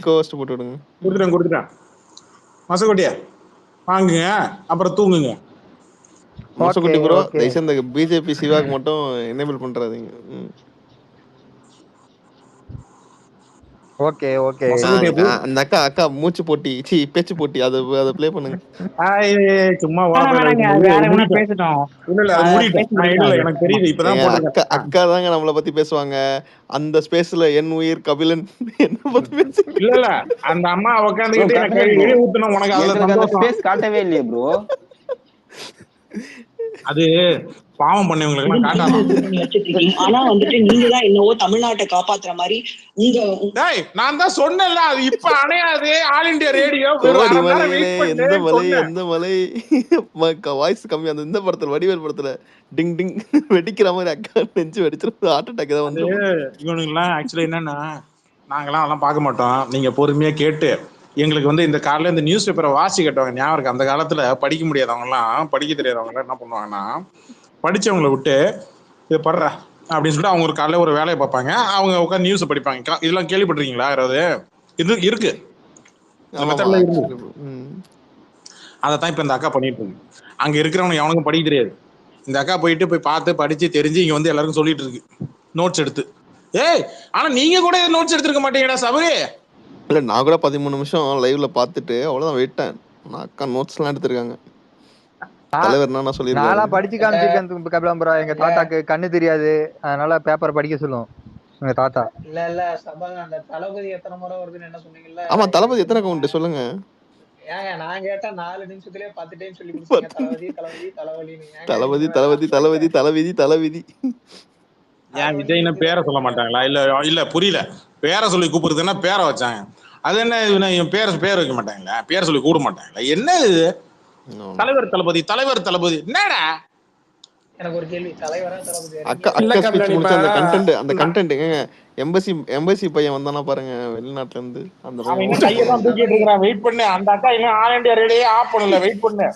Cost போட்டு விடுங்க. கொடுத்துட்டேன். மசக்குட்டியா வாங்குங்க, அப்புறம் தூங்குங்க. மசக்குட்டி ப்ரோ தயவுசெய்து இந்த பிஜேபி சிவாக்கு மட்டும் எனேபிள் பண்றாதீங்க. ஓகே அந்த அக்கா மூச்சு போட்டி பேச்சு போட்டி அதை ப்ளே பண்ணுங்க. சும்மா அக்கா தாங்க நம்மளை பத்தி பேசுவாங்க அந்த ஸ்பேஸ்ல. என் உயிர் கபிலன் என்ன பத்தி பேச இல்ல அந்த அம்மா உட்காந்துக்கிட்டு ஊத்தணும் உனக்கு அதுல சந்தோஷம். காட்டவே இல்லையே ப்ரோ. அது பாவம் பண்ணவங்களுக்கு காட்டாம. ஆனா வந்துட்டு நீங்க தான் என்னவோ தமிழ்நாட்டை காப்பாத்துற மாதிரி நான் தான் சொன்னேன்ல, அது இப்ப அணையாது. ஆல் இந்தியா ரேடியோ எந்த மலை வாய்ஸ் கம்மி. அந்த இந்த படத்துல வடிவேல் படத்துல டிங் டிங் வெடிக்கிற மாதிரி அக்கா நெஞ்சு வெடிச்சிருக்கு. ஹார்ட் அட்டாக் தான் வந்து. இவனுக்கு எல்லாம் ஆக்சுவலி என்னன்னா, நாங்கெல்லாம் அதெல்லாம் பார்க்க மாட்டோம். நீங்க பொறுமையா கேட்டு எங்களுக்கு வந்து இந்த காலையில இந்த நியூஸ் பேப்பரை வாசி கட்டுவாங்க ஞாபகம் இருக்கு. அந்த காலத்துல படிக்க முடியாதவங்க எல்லாம், படிக்க தெரியாதவங்க எல்லாம் என்ன பண்ணுவாங்கன்னா, படிச்சவங்களை விட்டு இது படுற அப்படின்னு சொல்லிட்டு அவங்க ஒரு காலையில ஒரு வேலையை பார்ப்பாங்க. அவங்க உட்காந்து நியூஸ் படிப்பாங்க. இதெல்லாம் கேள்விப்பட்டிருக்கீங்களா? யாராவது இது இருக்கு. அதைத்தான் இப்ப இந்த அக்கா பண்ணிட்டு இருக்கு. அங்க இருக்கிறவங்க எவனுக்கும் படிக்க தெரியாது. இந்த அக்கா போய் பார்த்து படிச்சு தெரிஞ்சு இங்க வந்து எல்லாருக்கும் சொல்லிட்டு இருக்கு நோட்ஸ் எடுத்து. ஆனா நீங்க கூட நோட்ஸ் எடுத்துருக்க மாட்டீங்கடா சபரி. இல்ல நான் கூட 13 நிமிஷம் லைவ்ல பாத்துட்டு அவ்வளவுதான் விட்டேன். அக்கா நோட்ஸ் எல்லாம் எடுத்திருக்காங்க. தலைவர் என்ன சொல்லிருக்காரு, நான் படிச்சு காமிச்சிருக்கேன் கபிலம் ப்ரோ. எங்க தாத்தாக்கு கண்ணு தெரியாது, அதனால பேப்பர் படிக்க சொல்லுவோம் எங்க தாத்தா. இல்ல சபா அந்த தளபதி எத்தனை முறை வருதுன்னு என்ன சொன்னீங்கல்ல? ஆமா தளபதி எத்தனை கவுண்ட் சொல்லுங்க. ஏங்க நான் கேட்டா 4 நிமிஷத்துலயே 10 டைம் சொல்லி கொடுத்தீங்க தளபதி தளபதி தளபதின்னு. தளபதி தளபதி தளபதி தளபதி தளபதி. ஏன் விஜய்னு பேரை சொல்ல மாட்டாங்களா? இல்ல புரியல. பேரை சொல்லி கூப்பிடுறதுன்னா பேரை வச்சாங்க. அது என்ன பேர் வைக்க மாட்டாங்களா? பேரை சொல்லி கூட மாட்டாங்களா? என்ன இது தலைவர் தளபதி தலைவர் தளபதி என்னடா? எனக்கு ஒரு கேள்வி, தலைவரா தளபதி? அக்கா அந்த கண்டென்ட் எம்பசி பையன் வந்தானா பாருங்க வெளிநாட்டுல இருந்து. அந்த பையன் கையெல்லாம் தூக்கிட்டு இருக்கான். வெயிட் பண்ணு. அந்த அக்கா இன்னும் ஆல் இந்தியா ரேடியோ ஆஃப் பண்ணல. வெயிட் பண்ணு.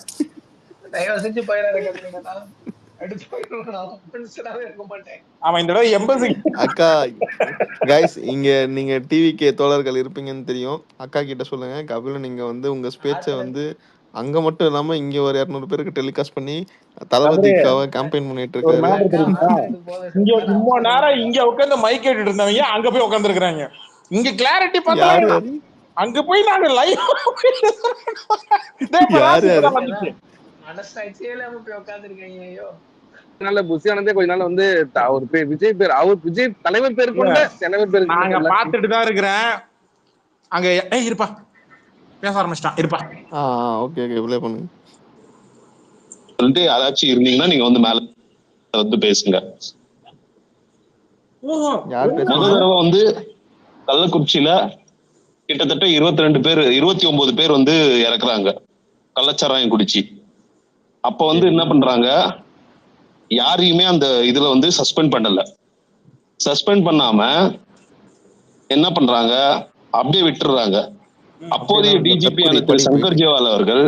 தயவு செஞ்சு போயிடாத. அக்கா கைஸ் இங்க நீங்க டிவிக்கு தோழர்கள் இருப்பீங்கன்னு தெரியும். அக்கா கிட்ட சொல்லுங்க கபில நீங்க வந்து உங்க ஸ்பீச்சை வந்து அங்க மட்டும் இல்லாம இங்க ஒரு 200 பேருக்கு டெலிகாஸ்ட் பண்ணி தளபதிக்காக கேம்பெயின் பண்ணிட்டு இருக்காரு. இங்க நேரம் இங்க உட்கார்ந்து மைக் கேட்டுட்டு இருந்தவங்க அங்க போய் உட்கார்ந்து இருக்காங்க. இங்க கிளாரிட்டி பார்த்தா அங்க போய் நாங்க லைவ் மனசாட்சியே இல்லாம போய் உட்கார்ந்துருக்கீங்க. ஐயோ நல்ல புசியானதே கொஞ்ச நாள் வந்து ஒரு பேர் விஜய் பேர், அவர் விஜய் தலைவர் பேர் கொண்ட தலைவர் பேர் நாங்க பாத்துட்டு தான் இருக்கிறேன். அங்க இருப்பா பேச ஆரம்பிச்சிட்டான். இருப்பா ஓகே ஓகே ப்ளே பண்ணுங்க. வந்து யாராச்சும் இருந்தீங்கன்னா நீங்க வந்து மேல வந்து பேசுங்க. முதல் தடவை வந்து கள்ளக்குறிச்சியில கிட்டத்தட்ட 22 பேர் 29 பேர் வந்து இறக்குறாங்க கள்ளச்சாராயம் குடிச்சு. அப்ப வந்து என்ன பண்றாங்க, யாரையுமே அந்த இதுல வந்து சஸ்பெண்ட் பண்ணல. சஸ்பெண்ட் பண்ணாம என்ன பண்றாங்க, அப்படியே விட்டுறாங்க. அப்போதைய டிஜிபி திரு சங்கர் ஜிவால் அவர்கள்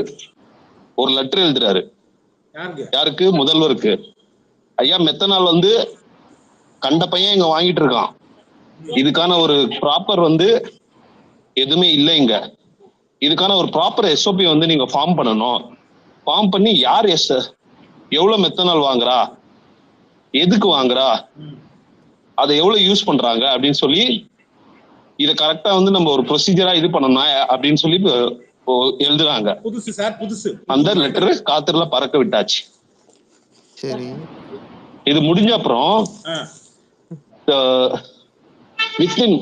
ஒரு லெட்டர் எழுதுறாரு. யாருக்கு? முதல்வருக்கு. ஐயா மெத்தனால் வந்து கண்ட பையன் இங்க வாங்கிட்டு இருக்கான். இதுக்கான ஒரு ப்ராப்பர் வந்து எதுவுமே இல்லை இங்க. இதுக்கான ஒரு ப்ராப்பர் எஸ்ஓபி வந்து நீங்க ஃபார்ம் பண்ணணும். ஃபார்ம் பண்ணி யார் எவ்வளவு மெத்தனால் வாங்குறா, எதுக்கு வாங்குறா, அதை எவ்வளவு யூஸ் பண்றாங்க அப்படின்னு சொல்லி இதை கரெக்டா வந்து நம்ம ஒரு ப்ரொசீஜரா இது பண்ணணும் அப்படின்னு சொல்லி எழுதுறாங்க. அந்த லெட்டர் காத்துல பறக்க விட்டாச்சு. இது முடிஞ்ச அப்புறம் வித்தின்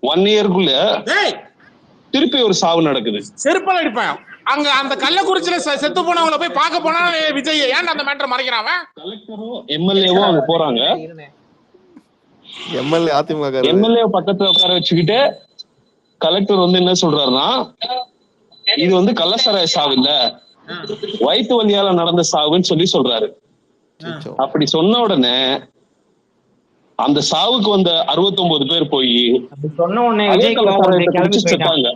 1 இயர்க்குள்ள திருப்பி ஒரு சாவு நடக்குது. செருப்பால அடிப்பேன். அங்க அந்த கள்ளக்குறிச்சியில செத்து போனவங்களை போய் பார்க்க போனா விஜய் ஏன் அந்த மேட்டர் மறைக்கிறான்? கலெக்டரோ எம்எல்ஏவோ அங்க போறாங்க. எம்எல்ஏ பக்கத்துல உட்கார வச்சுக்கிட்டு கலெக்டர் வந்து என்ன சொல்றாருன்னா, இது வந்து கள்ளச்சாராய சாவு இல்ல, வயிற்று வலியால நடந்த சாவுன்னு சொல்லி சொல்றாரு. அப்படி சொன்ன உடனே அந்த சாவுக்கு வந்த 69 பேர் போய் செத்தாங்க.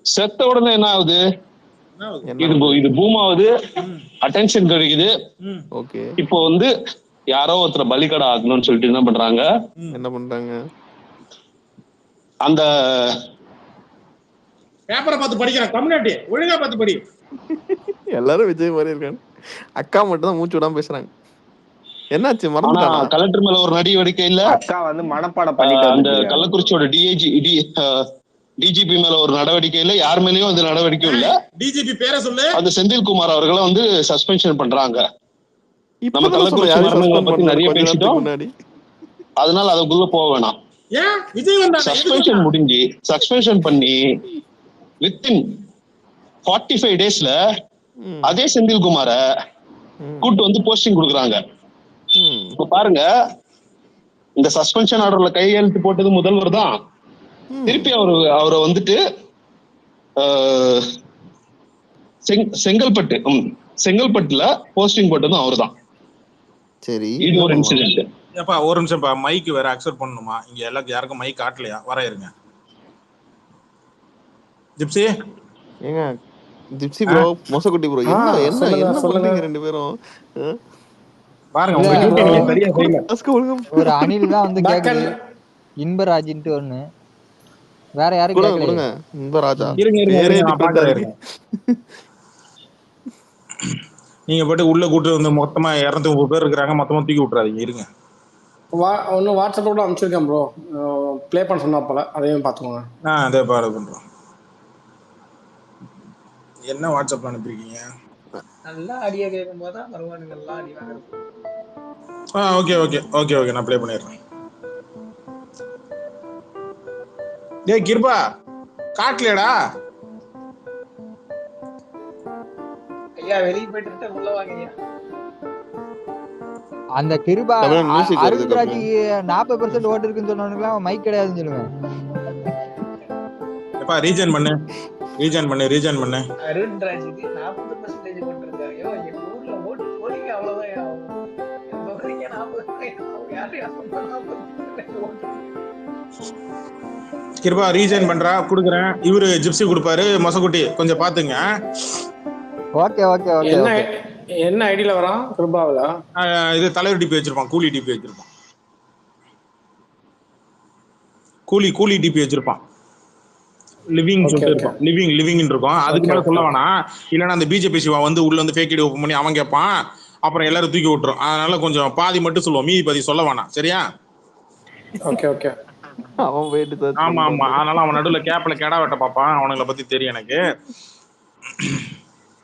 செத்த உடனே என்ன ஆகுது, இது பூமாவது அட்டென்ஷன் கிடைக்குது. இப்போ வந்து யாரோ ஒருத்தர் பலிகடா ஆகணும்னு சொல்லிட்டு என்ன பண்றாங்க, அந்த பேப்பரை பார்த்து படிக்கிறேன். கம்யூனிட்டி ஒழுங்கா பார்த்து படி. எல்லாரும் விஜய் மாதிரி இருக்காங்க. அக்கா மட்டும் தான் மூச்சு விடாம பேசுறாங்க. என்னாச்சு ஆனா மறந்துட்டானா? கலெக்டர் மேல ஒரு நடவடிக்கை இல்ல. அக்கா வந்து மனப்பாடம் பண்ணிட்டு அந்த வந்துருக்காங்க. கள்ளக்குறிச்சியோட டிஜிபி மேல ஒரு நடவடிக்கை இல்ல. யார் மேலயும் அந்த நடவடிக்கையும் இல்ல. டிஜிபி பேரை சொல்லு. அந்த செந்தில்குமார் அவர்களை வந்து சஸ்பென்ஷன் பண்றாங்க. நம்ம இப்பதான் சொன்ன கள்ளக்குறிச்சி யாரையும் மரணங்களை சஸ்பெண்ட் பத்தி பண்ணாரு நிறைய கொஞ்ச நேரத்துக்கு பேசிட்டோம். முன்னாடி. அதனால அதுக்குள்ள போக வேணாம். ஏன் விஜய் வந்தாங்க? சஸ்பென்ஷன் முடிஞ்சு சஸ்பென்ஷன் பண்ணி வித்தின் 45 daysல ம், அதே செந்தில்குமார ம், கூட்டு வந்து போஸ்டிங் கொடுக்குறாங்க. ம், இப்ப பாருங்க, இந்த சஸ்பென்ஷன் ஆர்டர்ல கையெழுத்து போட்டது முதல்வர் தான். ம். திருப்பி அவரை வந்துட்டு ஆஹ், செங்கல்பட்டுல போஸ்டிங் போட்டதும் அவர் தான். சரி இது ஒரு இன்சிடென்ட். ஏப்பா ஒரு நிமிஷம்ப்பா, மைக் வேற அக்செப்ட் பண்ணணுமா? இங்க எல்லாருக்கும் யாருக்கும் மைக் காட்டலையா? வர இருங்க. ஜிப்சி ஏங்க ஜிப்சி ப்ரோ, மொசக்குட்டி ப்ரோ, என்ன என்ன சொல்லுங்க, என்ன சொல்லுங்க. பண்றீங்க ரெண்டு பேரும்? பாருங்க, உங்க டியூட்டி நீங்க சரியா செய்யல. Task ஒழுங்கா ஒரு அணில் தான் வந்து Back கேக்குது, இன்பராஜின்ட்டு ஒண்ணு. வேற யாரும் கொடுங்க கேட்கல. கொடுங்க. இந்த ராஜா இருங்க இருங்க, பேரே இருங்க, நான் different ஆ பாக்குறேன் இருக்கு. இருங்க. நீங்க பாட்டு உள்ள கூட்டு வந்து மொத்தமா 230 பேர் இருக்கிறாங்க, மொத்தமா தூக்கி விட்டுறாதீங்க. இருங்க. ஒன்னு வாட்ஸ்அப்ல கூட அனுப்பிச்சிருக்கேன் ப்ரோ, ப்ளே பண்ண சொன்னா போல, அதையும் பாத்துக்கோங்க. அதே பாரு பண்றோம். என்ன வாட்ஸ்அப்ல அனுப்பிருக்கீங்க? நல்லா அடியா கேட்கும் போதுதான் வருவானுங்க, எல்லாம் அடி வாங்குறது. ஓகே ஓகே ஓகே ஓகே, நான் ப்ளே பண்ணிடுறேன். டேய் கிருபா, காட்டலடா. ஐயா வெளியே போயிட்டு இருக்க, உள்ள வாங்கியா. அந்த கிருபா தமிழ் music வருது அருண்ராஜுக்கு 40% ஓட்டு இருக்குன்னு சொன்னவனுக்குலாம் மைக் கிடையாதுன்னு சொல்லுவேன். எப்பா ரீஜன் பண்ணு. அருண்ராஜுக்கு 40% போட்டிருக்காரு. ஐயோ, எங்க ஊர்ல ஓட்டு போலிங்க அவ்வளவுதான் ஆகும். எங்க ஊருக்கு 40% யாரையும் 40% ஓட்டு. கிருபா ரீஜன் பண்றா, குடுக்குறேன். இவரு ஜிப்சி கொடுப்பாரு. மொசக்குட்டி கொஞ்சம் பாத்துங்க. Okay okay okay. என்ன ஐடியில வரான் கிருபாவில? இது தலைவர் டிபி வச்சிருப்பான், கூலி டிபி வச்சிருப்பான். கூலி டிபி வச்சிருப்பான். லிவிங் சொல்லிட்டு இருப்பான். லிவிங் இருக்கும். அதுக்கு மேல சொல்ல வேணாம், இல்லைன்னா அந்த பிஜேபி சிவா வந்து உள்ள வந்து ஃபேக் ஐடி ஓபன் பண்ணி அவன் கேட்பான், அப்புறம் எல்லாரும் தூக்கி விட்டுரும். அதனால கொஞ்சம் பாதி மட்டும் சொல்லுவோம், மீதி பாதி சொல்ல வேணாம். சரியா? Okay okay. அவன் போயிட்டு ஆமா ஆமா, அதனால அவன் நடுவுல கேப்ல கெடா வெட்ட பாப்பான். அவனுங்களை பத்தி தெரியும் எனக்கு.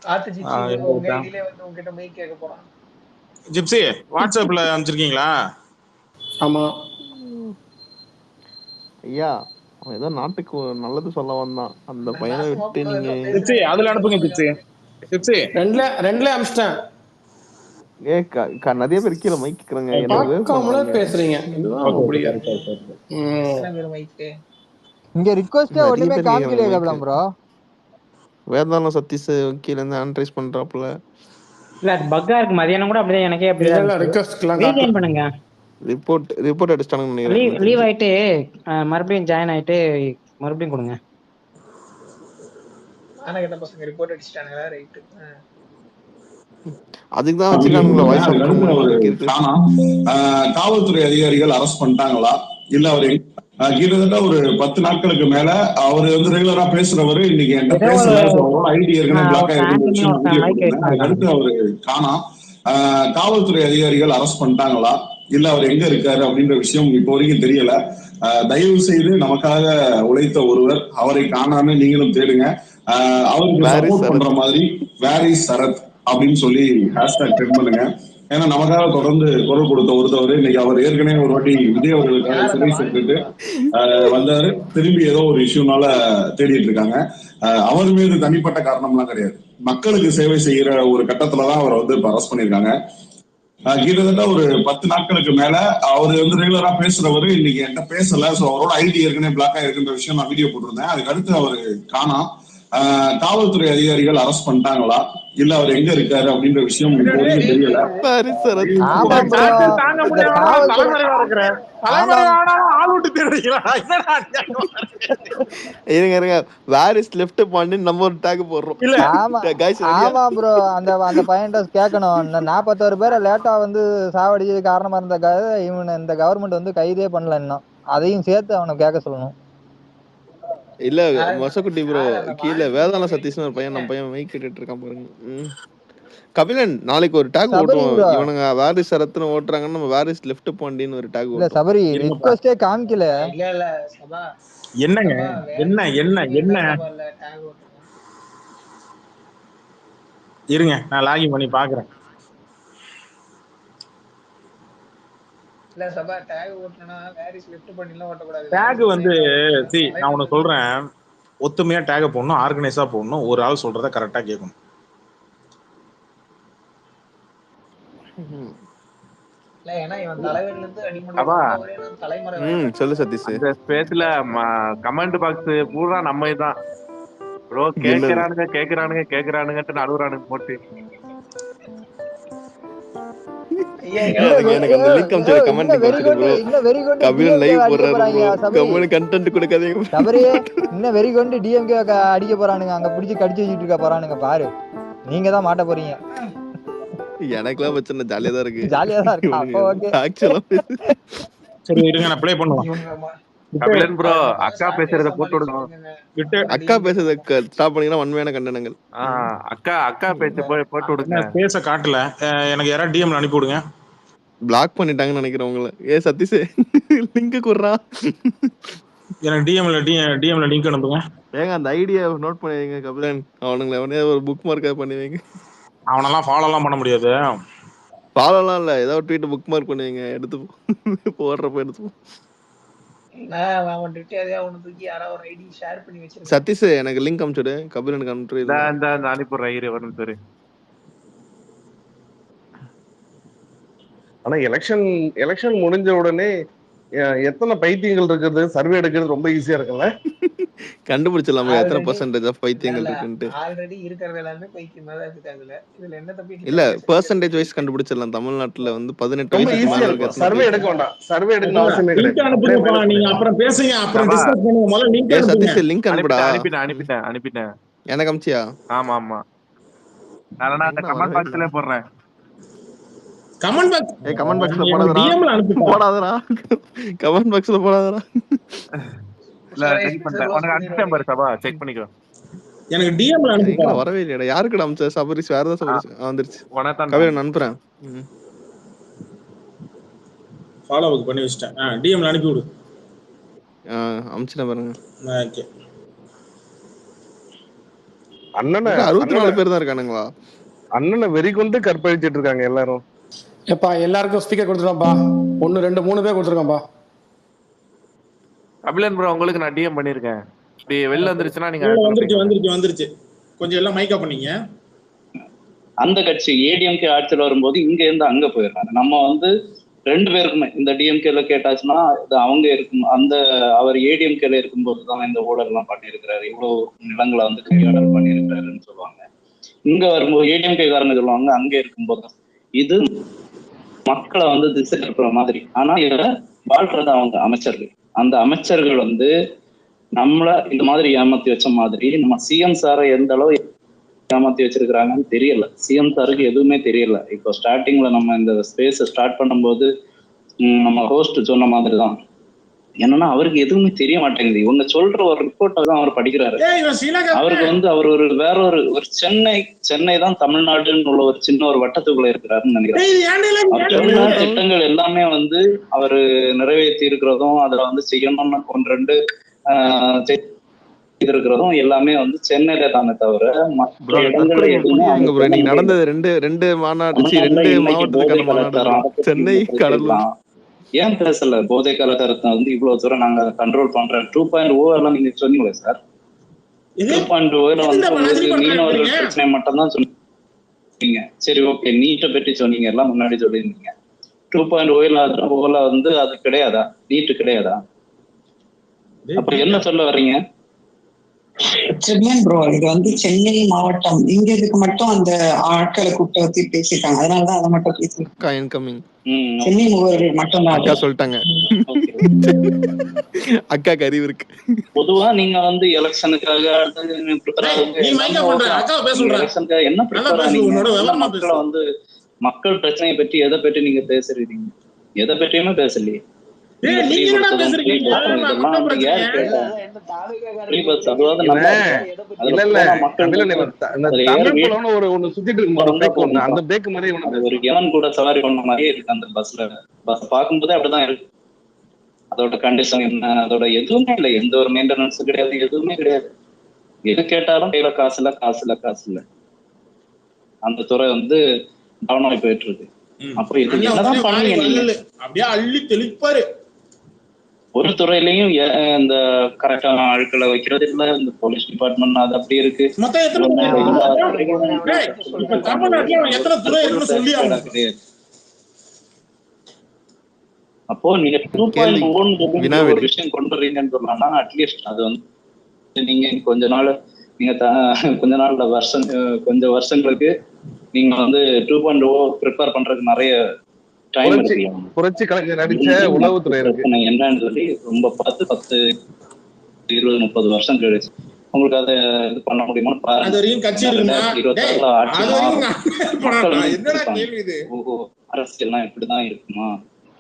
ஆத்து ஜிப்சி உங்க ஐடியிலே வந்து உங்ககிட்ட மைக் கேட்க போறான். ஜிப்சி வாட்ஸ்அப்ல அனுப்பிச்சிருக்கீங்களா? ஆமா ஐயா, அவன் ஏதோ நாட்டுக்கு நல்லது சொல்ல வந்தான். அந்த பையனை விட்டு நீங்க ஜிப்சி அதுல அனுப்புங்க. ஜிப்சி ரெண்டுல அனுப்பிச்சிட்டேன். நிறைய பேர் கீழே மைக் கேக்குறாங்க. பார்க்காமலே பேசுறீங்க. மைக்கு இங்க ரிக்வெஸ்டே ஒண்ணுமே காமிக்கலையே கபிலம் ப்ரோ. வேதாளம் சதீஷ் கீழ இருந்து அன்ட்ரைஸ் பண்றாப்ல. இல்ல அது பக்கா இருக்கு. மதியானம் கூட அப்படியே எனக்கே அப்படியே ரிக்வெஸ்ட்லாம் ரீஜாயின் பண்ணுங்க. ரிப்போர்ட் அடிச்சிட்டாங்கன்னு நினைக்கிறேன். லீவ் ஆயிட்டு மறுபடியும் ஜாயின் ஆயிட்டு மறுபடியும் கொடுங்க. ஆனா கேட்ட பசங்க ரிப்போர்ட் அடிச்சிட்டானுங்களா? ரைட். அதுக்கு தான் வச்சிருக்கானுங்களா வாய்ஸ் இருக்கு. காவல்துறை அதிகாரிகள் அரெஸ்ட் பண்ணிட்டாங்களா இல்ல அவரு கிட்டத்தட்ட ஒரு 10 நாட்களுக்கு மேல அவரு வந்து ரெகுலரா பேசுறவரு இன்னைக்கு என்ன பேசல, ஐடி ஏற்கனவே பிளாக் ஆயிருக்கு. அடுத்து அவரு காணாம். காவல்துறை அதிகாரிகள் அரெஸ்ட் பண்ணிட்டாங்களா இல்ல அவர் எங்க இருக்காரு அப்படின்ற விஷயம் இப்போ வரைக்கும் தெரியல. தயவு செய்து நமக்காக உழைத்த ஒருவர், அவரை காணாம நீங்களும் தேடுங்க. அவருக்கு சப்போர்ட் பண்ற மாதிரி வேர் இஸ் சரத் அப்படின்னு சொல்லி ஹேஷ்டாக் ட்ரெண்ட் பண்ணுங்க. ஏன்னா நமக்காக தொடர்ந்து குரல் கொடுத்த ஒருத்தவர் இன்னைக்கு அவர் ஏற்கனவே ஒரு வாட்டி விஜய் அவர்களுக்காக சிறை சேர்த்துட்டு வந்தாரு. திரும்பி ஏதோ ஒரு இஷ்யூனால தேடிட்டு இருக்காங்க. அவர் மீது தனிப்பட்ட காரணம்லாம் கிடையாது. மக்களுக்கு சேவை செய்யற ஒரு கட்டத்துலதான் அவரை வந்து இப்ப அரெஸ்ட் பண்ணிருக்காங்க. கிட்டத்தட்ட ஒரு 10 நாட்களுக்கு மேல அவரு வந்து ரெகுலரா பேசுறவரு இன்னைக்கு என்கிட்ட பேசல. சோ அவரோட ஐடி ஏற்கனவே பிளாக் ஆயிருக்குன்ற விஷயம் நான் வீடியோ போட்டிருந்தேன். அதுக்கு அடுத்து அவரு காணாம். காவல்துறை அதிகாரிகள் அரெஸ்ட் பண்ணிட்டாங்களா இல்ல அவர் எங்க இருக்காரு அப்படின்ற விஷயம் தெரியல. நம்ம ஒரு டேக் போடுறோம். ஆமா ப்ரோ, அந்த பையன்ட்ட கேட்கணும். 41 பேரை லேட்டா வந்து சாவடிச்சது காரணமா இருந்ததுக்காக இவன் இந்த கவர்மெண்ட் வந்து கைதே பண்ணல. இன்னும் அதையும் சேர்த்து அவனை கேட்க சொல்லணும். இல்ல மொசக்குட்டி ப்ரோ கீழே வேதாள சதீஷ்னு ஒரு பையன் நம்ம பையன் மைக் கேட்டுட்டு இருக்கான் பாருங்க. கபிலன் நாளைக்கு ஒரு டேக் ஓட்டுவோம். இவனுங்க வாரிஸ் சரத்துன்னு ஓட்டுறாங்கன்னு நம்ம வாரிஸ் லெஃப்ட் பாண்டின்னு ஒரு டேக் இல்ல சபரி ரிக்வெஸ்டே காமிக்கல. இல்ல சபா என்னங்க என்ன டேக் ஓட்டுங்க. இருங்க நான் லாகின் பண்ணி பாக்குறேன். இல்ல சபா டேக் ஓட்டணும்னா வாரிஸ் லெஃப்ட் பண்ணிலாம் ஓட்டக்கூடாது. டேக் வந்து நான் உனக்கு சொல்றேன், ஒத்துமையா டேக் போடணும், ஆர்கனைஸா போடணும், ஒரு ஆள் சொல்றத கரெக்டா கேட்கணும். இல்ல ஏன்னா இவன் தலைவர்ல இருந்து அடிமட்டம் தலைமுறை சொல்லு சதீஷ். இந்த ஸ்பேஸ்ல கமெண்ட் பாக்ஸ் பூரா நம்ம தான் ப்ரோ. கேக்குறானுங்கட்டு அழுகுறானுங்க போட்டு. எனக்கு அந்த லிங்க் அனுப்பிச்சு கமெண்ட் ப்ரோ. கபிலன் லைவ் போறாரு ப்ரோ. கமெண்ட் கண்டென்ட் கொடுக்காதீங்க சபரி. இன்னும் வெரி கொண்டு டிஎம்கே அடிக்க போறானுங்க. அங்க பிடிச்சி கடிச்சு வச்சிட்டு இருக்க போறானுங்க பாரு. நீங்க தான் மாட்ட போறீங்க. எனக்குலாம் பிரச்சனை ஜாலியா தான் இருக்கு. ஜாலியா தான் இருக்கு. அப்ப ஓகே. ஆக்சுவலா சரி இருங்க நான் ப்ளே பண்ணுவோம். கபிலன் ப்ரோ அக்கா பேசுறத போட்டு விடுங்க. அக்கா பேசுறத ஸ்டாப் பண்ணீங்கன்னா வன்மையான கண்டனங்கள். அக்கா பேச போட்டு விடுங்க. பேச காட்டல. எனக்கு யாராவது டிஎம்ல அனுப்பி விடுங்க. பிளாக் பண்ணிட்டாங்கன்னு நினைக்கிறேன் உங்களை. சதீஷ் லிங்க் குடுறா. எனக்கு டிஎம்ல லிங்க் அனுப்புங்க. ஏங்க அந்த ஐடியா நோட் பண்ணி வைங்க கபிலன். அவனுங்களை அவனே ஒரு புக் மார்க்கா பண்ணி வைங்க. அவனெல்லாம் ஃபாலோலாம் பண்ண முடியாது. ஃபாலோலாம் இல்ல, ஏதாவது ட்வீட் புக் மார்க் பண்ணி வைங்க. எடுத்து போடுறப்ப எடுத்து. சதீஷ் எனக்கு லிங்க் அனுப்பிச்சுடு. கபிலனுக்கு அனுப்பிச்சு. அனுப்பிடுறேன் இரு வரணும் சரி. ஆனா எலெக்ஷன் முடிஞ்ச உடனே எத்தனை பைத்தியங்கள் இருக்குது சர்வே எடுக்கிறது ரொம்ப ஈஸியா இருக்குல்ல. கண்டுபிடிச்சிடலாமா எத்தனை பெர்சன்டேஜ் ஆஃப் பைத்தியங்கள் இருக்குன்னு. ஆல்ரெடி இருக்கிறது எல்லாமே பைத்தியமா தான் இருக்காதுல. இதுல என்ன தப்பி இல்ல பெர்சன்டேஜ் வைஸ் கண்டுபிடிச்சிடலாம். தமிழ்நாட்டுல வந்து 18 வயசுக்கு மேல இருக்க சர்வே எடுக்க வேண்டாம். சர்வே எடுக்க அவசியமே கிடையாது. நீங்க அப்புறம் பேசுங்க. அப்புறம் டிஸ்கஸ் பண்ணுவோம். முதல்ல லிங்க் அனுப்புங்க. சதீஷ் லிங்க் அனுப்புடா. அனுப்பிட்டேன். எனக்கு அனுப்பிச்சியா? ஆமா நான் அந்த கமெண்ட் பாக்ஸ்ல போடுறேன். கமெண்ட் பாக்ஸ் கமெண்ட் பாக்ஸ்ல போடாதடா. கமெண்ட் பாக்ஸ்ல போடாதடா. இல்ல ரெடி பண்ணிட்டேன். உனக்கு அனுப்பிட்டேன் பாரு சபா, செக் பண்ணிக்கோ. எனக்கு டிஎம்ல அனுப்புங்க. வரவே இல்லடா. யாருக்கு அனுப்பிச்ச? சபரிஸ் வேற ஏதாவது சபரிஸ் வந்துருச்சு. கவின் அனுப்புறேன். ஃபாலோவுக்கு பண்ணி வச்சிட்டேன். டிஎம்ல அனுப்பி விடு. அனுப்பிச்சிட்டேன் பாருங்க. ஓகே. அண்ணனை 64 பேர் தான் இருக்கானுங்களா? அண்ணனை வெறி கொண்டு கற்பழிச்சிட்டு இருக்காங்க எல்லாரும். எப்பா எல்லாருக்கும் ஸ்பீக்கர் கொடுத்துருக்கான்பா. 1 2 3 பேர் கொடுத்துருக்கான்பா. கபிலன் ப்ரோ உங்களுக்கு நான் டிஎம் பண்ணிருக்கேன். இப்படி வெளில வந்துருச்சுனா நீங்க வந்துருச்சு. கொஞ்சம் எல்லாம் மைக் ஆஃப் பண்ணீங்க. அந்த கட்சி ஏடிஎம்கே ஆட்சியில் வரும்போது இங்க இருந்து அங்க போயிடுறாங்க. நம்ம வந்து 2 பேருக்குமே இந்த டிஎம்கேல கேட்டாச்சுன்னா அவங்க இருக்கும். அவர் ஏடிஎம்கேல இருக்கும்போது தான் இந்த ஊழல் எல்லாம் பண்ணியிருக்கிறாரு, இவ்வளவு நிலங்களை வந்து கையாடல் பண்ணியிருக்கிறாருன்னு சொல்லுவாங்க. இங்க வரும்போது ஏடிஎம்கே காரங்க சொல்லுவாங்க அங்க இருக்கும்போது. இது மக்களை வந்து திசை திருப்புற மாதிரி. ஆனா இதுல வாழ்றது அவங்க அமைச்சர்கள். அந்த அமைச்சர்கள் வந்து நம்மள இந்த மாதிரி ஏமாத்தி வச்ச மாதிரி நம்ம சிஎம் சாரை எந்த அளவு ஏமாத்தி வச்சிருக்கிறாங்கன்னு தெரியல. சிஎம் சாருக்கு எதுவுமே தெரியல. இப்போ ஸ்டார்டிங்ல நம்ம இந்த ஸ்பேஸ் ஸ்டார்ட் பண்ணும்போது நம்ம ஹோஸ்ட் சொன்ன மாதிரி தான் என்னன்னா அவருக்கு எதுவுமே தெரிய மாட்டேங்குது. இவங்க சொல்ற ஒரு ரிப்போர்ட்டை தான் அவர் படிக்கிறாரு. அவருக்கு வந்து அவர் வேற ஒரு சென்னை தான் தமிழ்நாடுன்னு உள்ள ஒரு சின்ன ஒரு வட்டத்துக்குள்ள இருக்கிறாருன்னு நினைக்கிறேன். அவர் சொன்ன திட்டங்கள் எல்லாமே வந்து அவரு நிறைவேற்றி இருக்கிறதும் அதுல வந்து செய்யணும்னு 1 2 இருக்கிறதும் எல்லாமே வந்து சென்னையில தானே தவிர மற்ற இடங்கள்ல எதுவுமே நடந்தது 2 மாவட்டத்துக்கான மாநாடு சென்னை கடலூர். ஏன் பேசல? போதை கலாச்சாரத்தை வந்து இவ்வளவு தூரம் நாங்க கண்ட்ரோல் பண்றோம். 2.0 எல்லாம் நீங்க சொன்னீங்களே சார். 2.0 வந்து மீனவர்கள் பிரச்சனை மட்டும் தான் சொன்னீங்க. சரி ஓகே, நீட்டை பற்றி சொன்னீங்க, எல்லாம் முன்னாடி சொல்லியிருந்தீங்க. 2.0 வந்து அது கிடையாதா? நீட்டு கிடையாதா? அப்ப என்ன சொல்ல வர்றீங்க? ப்ரோ இது வந்து சென்னை மாவட்டம் இங்க இதுக்கு மட்டும் அந்த ஆட்களை கூப்பிட்டு வச்சு பேசிட்டாங்க. அதனாலதான் அதை மட்டும் பேசிருக்காங்க. சென்னை முகவர்கள் மட்டும் தான் அக்கா சொல்லிட்டாங்க. அக்கா அறிவு இருக்கு. பொதுவா நீங்க வந்து எலெக்ஷனுக்காக என்ன மக்களை வந்து மக்கள் பிரச்சனையை பற்றி எதை பற்றி நீங்க பேசுறீங்க? எதை பற்றியுமே பேசலையே. நீங்க என்னடா பேசுறீங்க? இதெல்லாம் வந்து யார் கேட்டா? ஃப்ரீ பஸ் அதாவது நம்ம ஒரு எவன் கூட சவாரி பண்ண மாதிரியே இருக்கு அந்த பஸ்ல. பஸ் பார்க்கும்போதே அப்படிதான் இருக்கு. அதோட கண்டிஷன் என்ன, அதோட எதுவுமே இல்லை, எந்த ஒரு மெயின்டெனன்ஸும் கிடையாது, எதுவுமே கிடையாது. எது கேட்டாலும் கையில காசு இல்ல. அந்த துறை வந்து டவுன் ஆகி போயிட்டு இருக்கு. அப்ப இது என்னதான் பண்ணீங்க நீங்க? அப்படியே அள்ளி தெளிப்பாரு. ஒரு துறையிலையும் இந்த கரெக்டான ஆட்களை வைக்கிறது இல்ல. இந்த போலீஸ் டிபார்ட்மெண்ட் அது அப்படி இருக்கு. அப்போ நீங்க 2.1 ஒரு விஷயம் கொண்டு வரீங்கன்னு சொல்லலாம்னா அட்லீஸ்ட் அது வந்து நீங்க கொஞ்ச வருஷங்களுக்கு நீங்க வந்து 2.0 ப்ரிப்பேர் பண்றதுக்கு நிறைய டைம் இருக்கு. புரட்சி கலைஞர் நடிச்ச உளவுத்துறை என்னன்னு சொல்லி ரொம்ப 10-20-30 வருஷம் கழிச்சு உங்களுக்கு அதை இது பண்ண முடியுமா பாருங்க. அரசியல்லாம் இப்படிதான் இருக்குமா,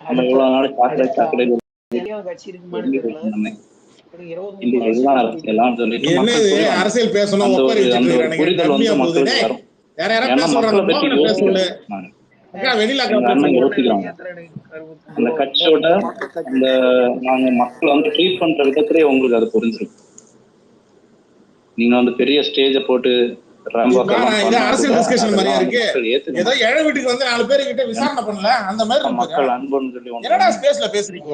நம்ம இவ்வளவு நாள் சாக்கடை இதுதான் அரசியல்லாம் சொல்லிட்டு அரசியல் பேசணும். அந்த ஒரு புரிதல் வந்து மக்களுக்கு வரும். ஏன்னா மக்களை பற்றி யோசிக்கிறாங்க. அந்த கட்சியோட அந்த நாங்க மக்களை வந்து ட்ரீட் பண்ற விதத்திலேயே உங்களுக்கு அது புரிஞ்சிருக்கும். நீங்க வந்து பெரிய ஸ்டேஜ போட்டு அரசியல் டிஸ்கஷன் மாதிரியா இருக்கு. ஏதோ ஏழை வீட்டுக்கு வந்து 4 பேர் கிட்ட விசாரணை பண்ணல அந்த மாதிரி மக்கள் அன்புன்னு சொல்லி என்னடா ஸ்பேஸ்ல பேசுறீங்க?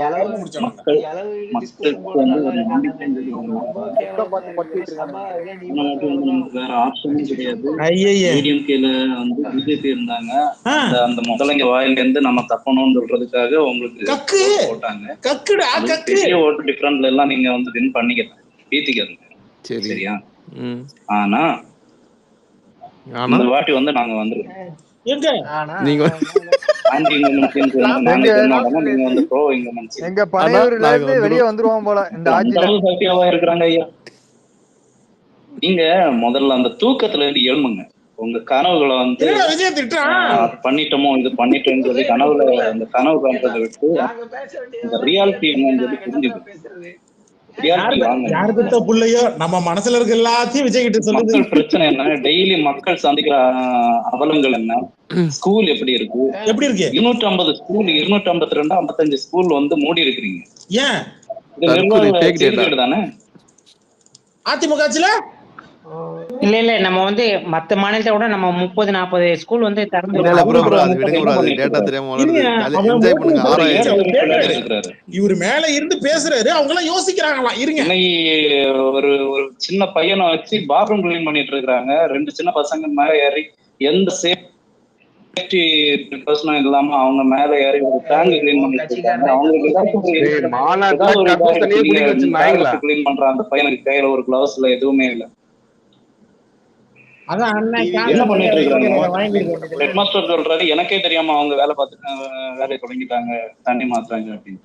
வேற ஆப்ஷனும் கிடையாது. ஏடிஎம்கேல வந்து பிஜேபி இருந்தாங்க. அந்த முதலைங்க வாயில இருந்து நம்ம தப்பணும்னு சொல்றதுக்காக உங்களுக்கு போட்டாங்க. ஓட்டு டிஃபரன்ஸ்ல எல்லாம் நீங்க வந்து வின் பண்ணிக்கலாம், பீத்திக்கிறீங்க. சரியா? ஆனா இந்த வாட்டி வந்து நாங்க வந்துருக்கோம். எங்க பனையூர்ல இருந்து வெளியே வந்துருவோம் போல இந்த சத்தியாவா இருக்கிறாங்க ஐயா. நீங்க முதல்ல அந்த தூக்கத்துல இருந்து எழுமுங்க. உங்க கனவுகளை வந்து பண்ணிட்டோமோ இது பண்ணிட்டோம்னு சொல்லி கனவுல அந்த கனவு காண்றதை விட்டு இந்த ரியாலிட்டி என்னன்னு சொல்லி புரிஞ்சுக்கணும். நம்ம மனசுல இருக்க எல்லாத்தையும் விஜய் கிட்ட சொல்லுங்க. பிரச்சனை என்ன, டெய்லி மக்கள் சந்திக்கிற அவலங்கள் என்ன, ஸ்கூல் எப்படி இருக்கு 250 ஸ்கூல் 252 55 ஸ்கூல் வந்து மூடி இருக்கிறீங்க. ஏன் தானே அதிமுக இல்ல நம்ம வந்து மத்த மாநிலத்தை விட நம்ம 30-40 ஸ்கூல் வந்து இவரு மேல இருந்து பேசுறாரு, அவங்க எல்லாம் யோசிக்கிறாங்களா? இருங்க, ஒரு சின்ன பையனை வச்சு பாத்ரூம் கிளீன் பண்ணிட்டு இருக்காங்க. 2 சின்ன பசங்க மேல ஏறி எந்த சேஃப்டி பர்சனும் இல்லாம அவங்க மேல ஏறி ஒரு டேங்க் கிளீன் பண்ணிட்டு இருக்காங்க. அவங்களுக்கு கிளீன் பண்ற அந்த பையனுக்கு கையில ஒரு கிளவுஸ்ல எதுவுமே இல்லை. என்ன பண்ணிட்டு இருக்காங்க? ஹெட் மாஸ்டர் சொல்றாரு எனக்கே தெரியாம அவங்க வேலையை தொடங்கிட்டாங்க, தண்ணி மாத்துறாங்க அப்படின்னு.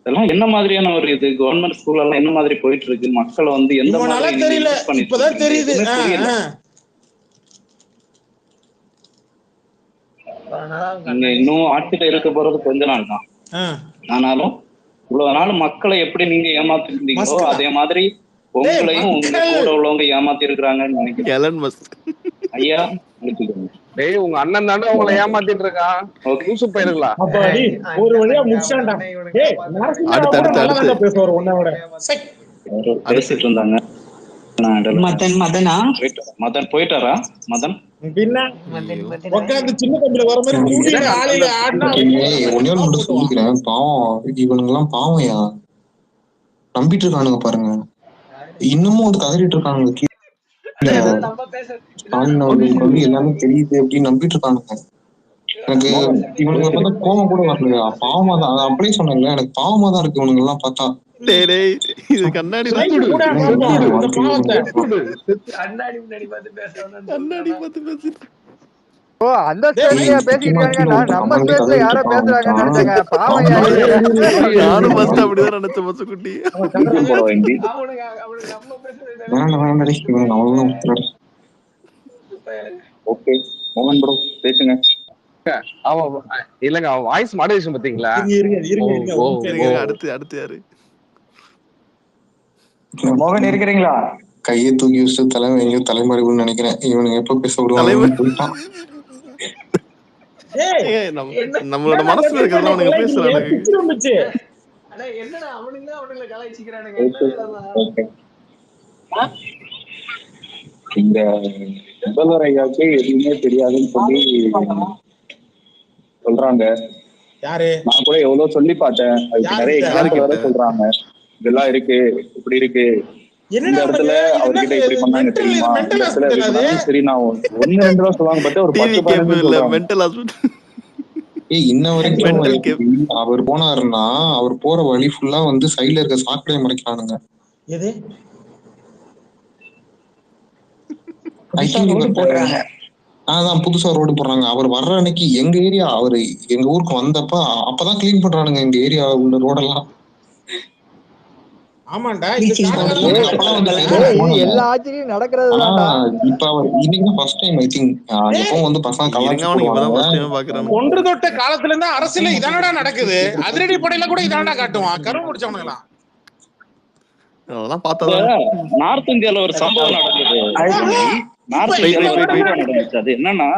இதெல்லாம் என்ன மாதிரியான ஒரு இது கவர்மெண்ட் ஸ்கூல் எல்லாம் என்ன மாதிரி போயிட்டு இருக்கு? மக்கள் வந்து எந்த மாதிரி தெரியல, இப்பதான் தெரியுது. நீங்க இன்னும் ஆட்சியில இருக்க போறது கொஞ்ச நாள் தான். ஆனாலும் இவ்வளவு நாள் மக்களை எப்படி நீங்க ஏமாத்திருந்தீங்களோ அதே மாதிரி உங்களையும் உங்க கூட உள்ளவங்க ஏமாத்தி இருக்கிறாங்கன்னு நினைக்கிறேன். ஐயா டேய் உங்க அண்ணன் தானே உங்களை ஏமாத்திட்டு இருக்கான். லூசு பையனுங்களா? ஒரு வழியா முடிச்சான்டா. டேய் அடுத்து பேசுவார் உன்னோட பேசிட்டு இருந்தாங்க. மதன் போயிட்டாரா? மதன் பின்ன உட்கார்ந்து சின்ன தம்பில வர மாதிரி கூட்டிட்டு ஆளையில ஆடுனா ஒண்ணே மட்டும் சொல்லிக்கிறேன். பாவம் இவனுங்க எல்லாம் பாவம்யா, நம்பிட்டு இருக்கானுங்க பாருங்க. இன்னமும் வந்து கதறிட்டு இருக்காங்க. எல்லாமே தெரியுது அப்படின்னு நம்பிட்டு இருக்கானுங்க. எனக்கு இவனுங்க பார்த்தா கோபம் கூட வரலையா, பாவமா தான். அப்படியே சொன்னாங்க, எனக்கு பாவமா தான் இருக்கு இவனுங்க எல்லாம் பார்த்தா. கண்ணாடி ஓ அந்த ஸ்பேஸ்ல பேசிட்டு இருக்காங்க. நம்ம ஸ்பேஸ்ல யாரோ பேசுறாங்கன்னு நினைச்சாங்க. பாவம் நானும் ஃபர்ஸ்ட் அப்படிதான் நினைச்சேன் மொசக்குட்டி. ஓகே மோகன் ப்ரோ பேசுங்க. அவன் இல்லங்க அவன் வாய்ஸ் மாடுலேஷன் பாத்தீங்களா? அடுத்து யாரு? மோகன் இருக்கிறீங்களா? கையை தூக்கி வச்சு தலைமை எங்கேயோ தலைமறைவுன்னு நினைக்கிறேன். இவனுங்க எப்ப பேச விடுவாங்க போயிட்டான். நம்மளோட மனசுல இருக்கிறதெல்லாம் அவனுங்க பேசுறானுங்க. என்னடா அவனுங்கள கலாய்ச்சிக்கிறானுங்க. இந்த முதல்வர் ஐயாவுக்கு எதுவுமே தெரியாதுன்னு சொல்லி சொல்றாங்க. யாரு? நான் கூட எவ்வளவு சொல்லி பார்த்தேன். அதுக்கு நிறைய எக்ஸாம்பிள் வர சொல்றாங்க. இதெல்லாம் இருக்கு, இப்படி இருக்கு, இந்த இடத்துல அவர்கிட்ட இப்படி பண்ணாங்க தெரியுமா, இந்த இடத்துல இப்படி பண்ணாங்க. சரி, நான் 1-2 ரூபா சொல்லுவாங்க பார்த்தா ஒரு 10-15 இன்ன வரைக்கும் அவர் போனாருன்னா அவர் போற வழி ஃபுல்லா வந்து சைட்ல இருக்க சாக்கடையை மறைக்கிறானுங்க. எது? அதான் புதுசா ரோடு போடுறாங்க. அவர் வர்ற அன்னைக்கு எங்க ஏரியா, அவரு எங்க ஊருக்கு வந்தப்ப அப்பதான் கிளீன் பண்றானுங்க எங்க ஏரியா உள்ள ரோடெல்லாம். ஆமாண்டா, எல்லா ஆட்சியும் நடக்கிறது. இப்ப அவர் இன்னைக்கு ஃபர்ஸ்ட் டைம் ஐ திங்க் எப்பவும் வந்து பசங்க கலாச்சாரம் ஒன்று தொட்ட காலத்துல இருந்து அரசியல இதானடா நடக்குது. அதிரடி படையில கூட இதானடா காட்டுவான் கரும் முடிச்சவனுங்களாம். அதெல்லாம் பார்த்தா நார்த் இந்தியால ஒரு சம்பவம் நடந்தது. நார்த் இந்தியால நடந்துச்சு. அது என்னன்னா,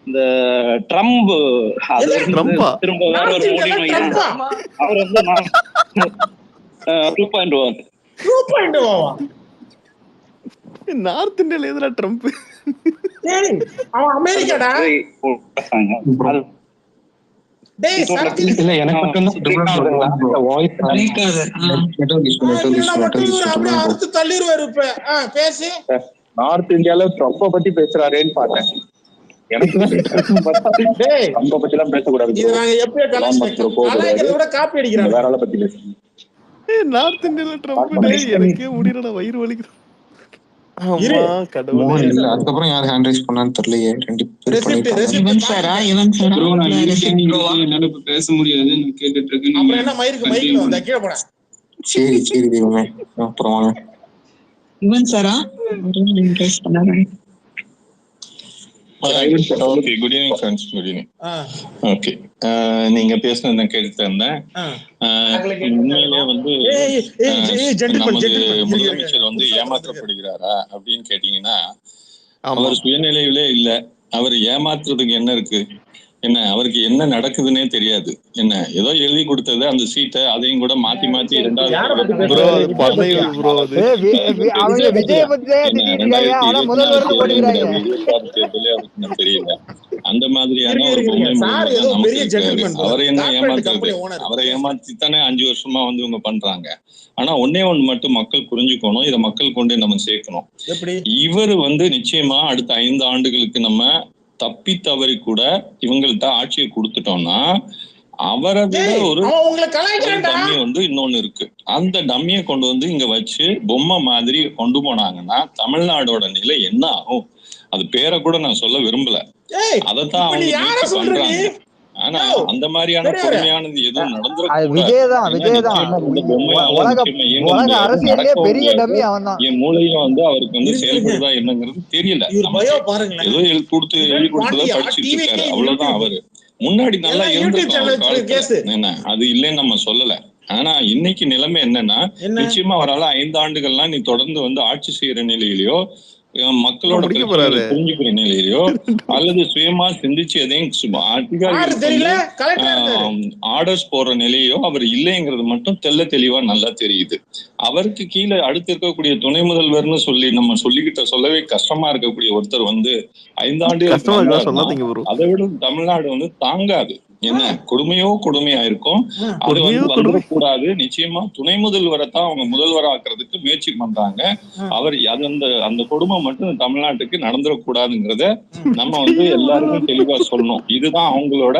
இந்த ட்ரம்ப் திரும்ப வேற ஒரு மோடி அவர் வந்து 2.1 நார்த் இந்தியால எதுடா ட்ரம்ப்? அவன் அமெரிக்காடா. நார்த் இந்தியால ட்ரம்ப பத்தி பேசுறாருன்னு பார்த்தேன். எனக்கு ட்ரம்ப பத்தி எல்லாம் பேசக்கூடாது. வேற ஆளை பத்தி பேசுறேன். நார்த் இந்தியால ட்ரம்ப் எனக்கே முடியலடா, வயிறு வலிக்குது. அதுக்கப்புறம் யாரு ஹேண்ட் ரைஸ் பண்ணான்னு தெரியலையே. 2 பேர் பேச முடியாது கேட்டுட்டு இருக்கு. சரி சரி தெய்வமே, அப்புறம் வாங்க. இவன் சாரா ரைஸ் பண்ணாரு. Okay, good evening friends. Good evening. Okay, நீங்க பேசுனது நான் கேட்டுட்டு இருந்தேன். உண்மையிலே வந்து நமது முதலமைச்சர் வந்து ஏமாற்றப்படுகிறாரா அப்படின்னு கேட்டீங்கன்னா, அவர் சுயநிலையிலே இல்ல. அவர் ஏமாத்துறதுக்கு என்ன இருக்கு? என்ன அவருக்கு என்ன நடக்குதுன்னே தெரியாது. என்ன ஏதோ எழுதி கொடுத்தது அந்த சீட்டை அதையும் கூட மாத்தி மாத்தி 2026 தெரியல. அந்த மாதிரியான ஒரு பொம்மை அவரை என்ன ஏமாத்துறது? அவரை ஏமாத்தித்தானே 5 வருஷமா வந்து இவங்க பண்றாங்க. ஆனா ஒன்னே ஒண்ணு மட்டும் மக்கள் புரிஞ்சுக்கணும், இதை மக்கள் கொண்டே நம்ம சேர்க்கணும். இவர் வந்து நிச்சயமா அடுத்த 5 ஆண்டுகளுக்கு நம்ம தப்பி தவறி கூட இவங்கள்ட்ட ஆட்சியை கொடுத்துட்டோம்னா, அவரை விட ஒரு டம்மி வந்து இன்னொன்னு இருக்கு. அந்த டம்மியை கொண்டு வந்து இங்க வச்சு பொம்மை மாதிரி கொண்டு போனாங்கன்னா தமிழ்நாடோட நிலை என்ன ஆகும்? அது பேரை கூட நான் சொல்ல விரும்பல. அதைத்தான் அவங்க முயற்சி பண்றாங்க. ஆனா அந்த மாதிரியான பொறுமையானது எதுவும் என் மூளையும் வந்து அவருக்கு வந்து செயல்படுதா என்னங்கிறது தெரியல. ஏதோ எழுதி கொடுத்ததா படிச்சுட்டு இருக்காரு, அவ்வளவுதான். அவரு முன்னாடி நல்லா இருந்திருக்கும் என்ன, அது இல்லைன்னு நம்ம சொல்லல. ஆனா இன்னைக்கு நிலைமை என்னன்னா, நிச்சயமா அவரால் 5 ஆண்டுகள்லாம் நீ தொடர்ந்து வந்து ஆட்சி செய்யற நிலையிலயோ, மக்களோட புரிஞ்சுக்கிற நிலையிலயோ, அல்லது சுயமா சிந்திச்சு எதையும் ஆர்டர்ஸ் போடுற நிலையோ அவர் இல்லைங்கிறது மட்டும் தெள்ள தெளிவா நல்லா தெரியுது. அவருக்கு கீழே அடுத்து இருக்கக்கூடிய துணை முதல்வர்னு சொல்லி நம்ம சொல்லவே கஷ்டமா இருக்கக்கூடிய ஒருத்தர் வந்து 5 ஆண்டுகள், அதை விட தமிழ்நாடு வந்து தாங்காது. என்ன கொடுமையா இருக்கும். அது வந்து வந்துடக்கூடாது. நிச்சயமா துணை முதல்வரை தான் அவங்க முதல்வராக்குறதுக்கு முயற்சி பண்றாங்க. அவர் அந்த கொடுமை மட்டும் தமிழ்நாட்டுக்கு நடந்துடக்கூடாதுங்கிறத நம்ம வந்து எல்லாருக்கும் தெளிவா சொல்லணும். இதுதான் அவங்களோட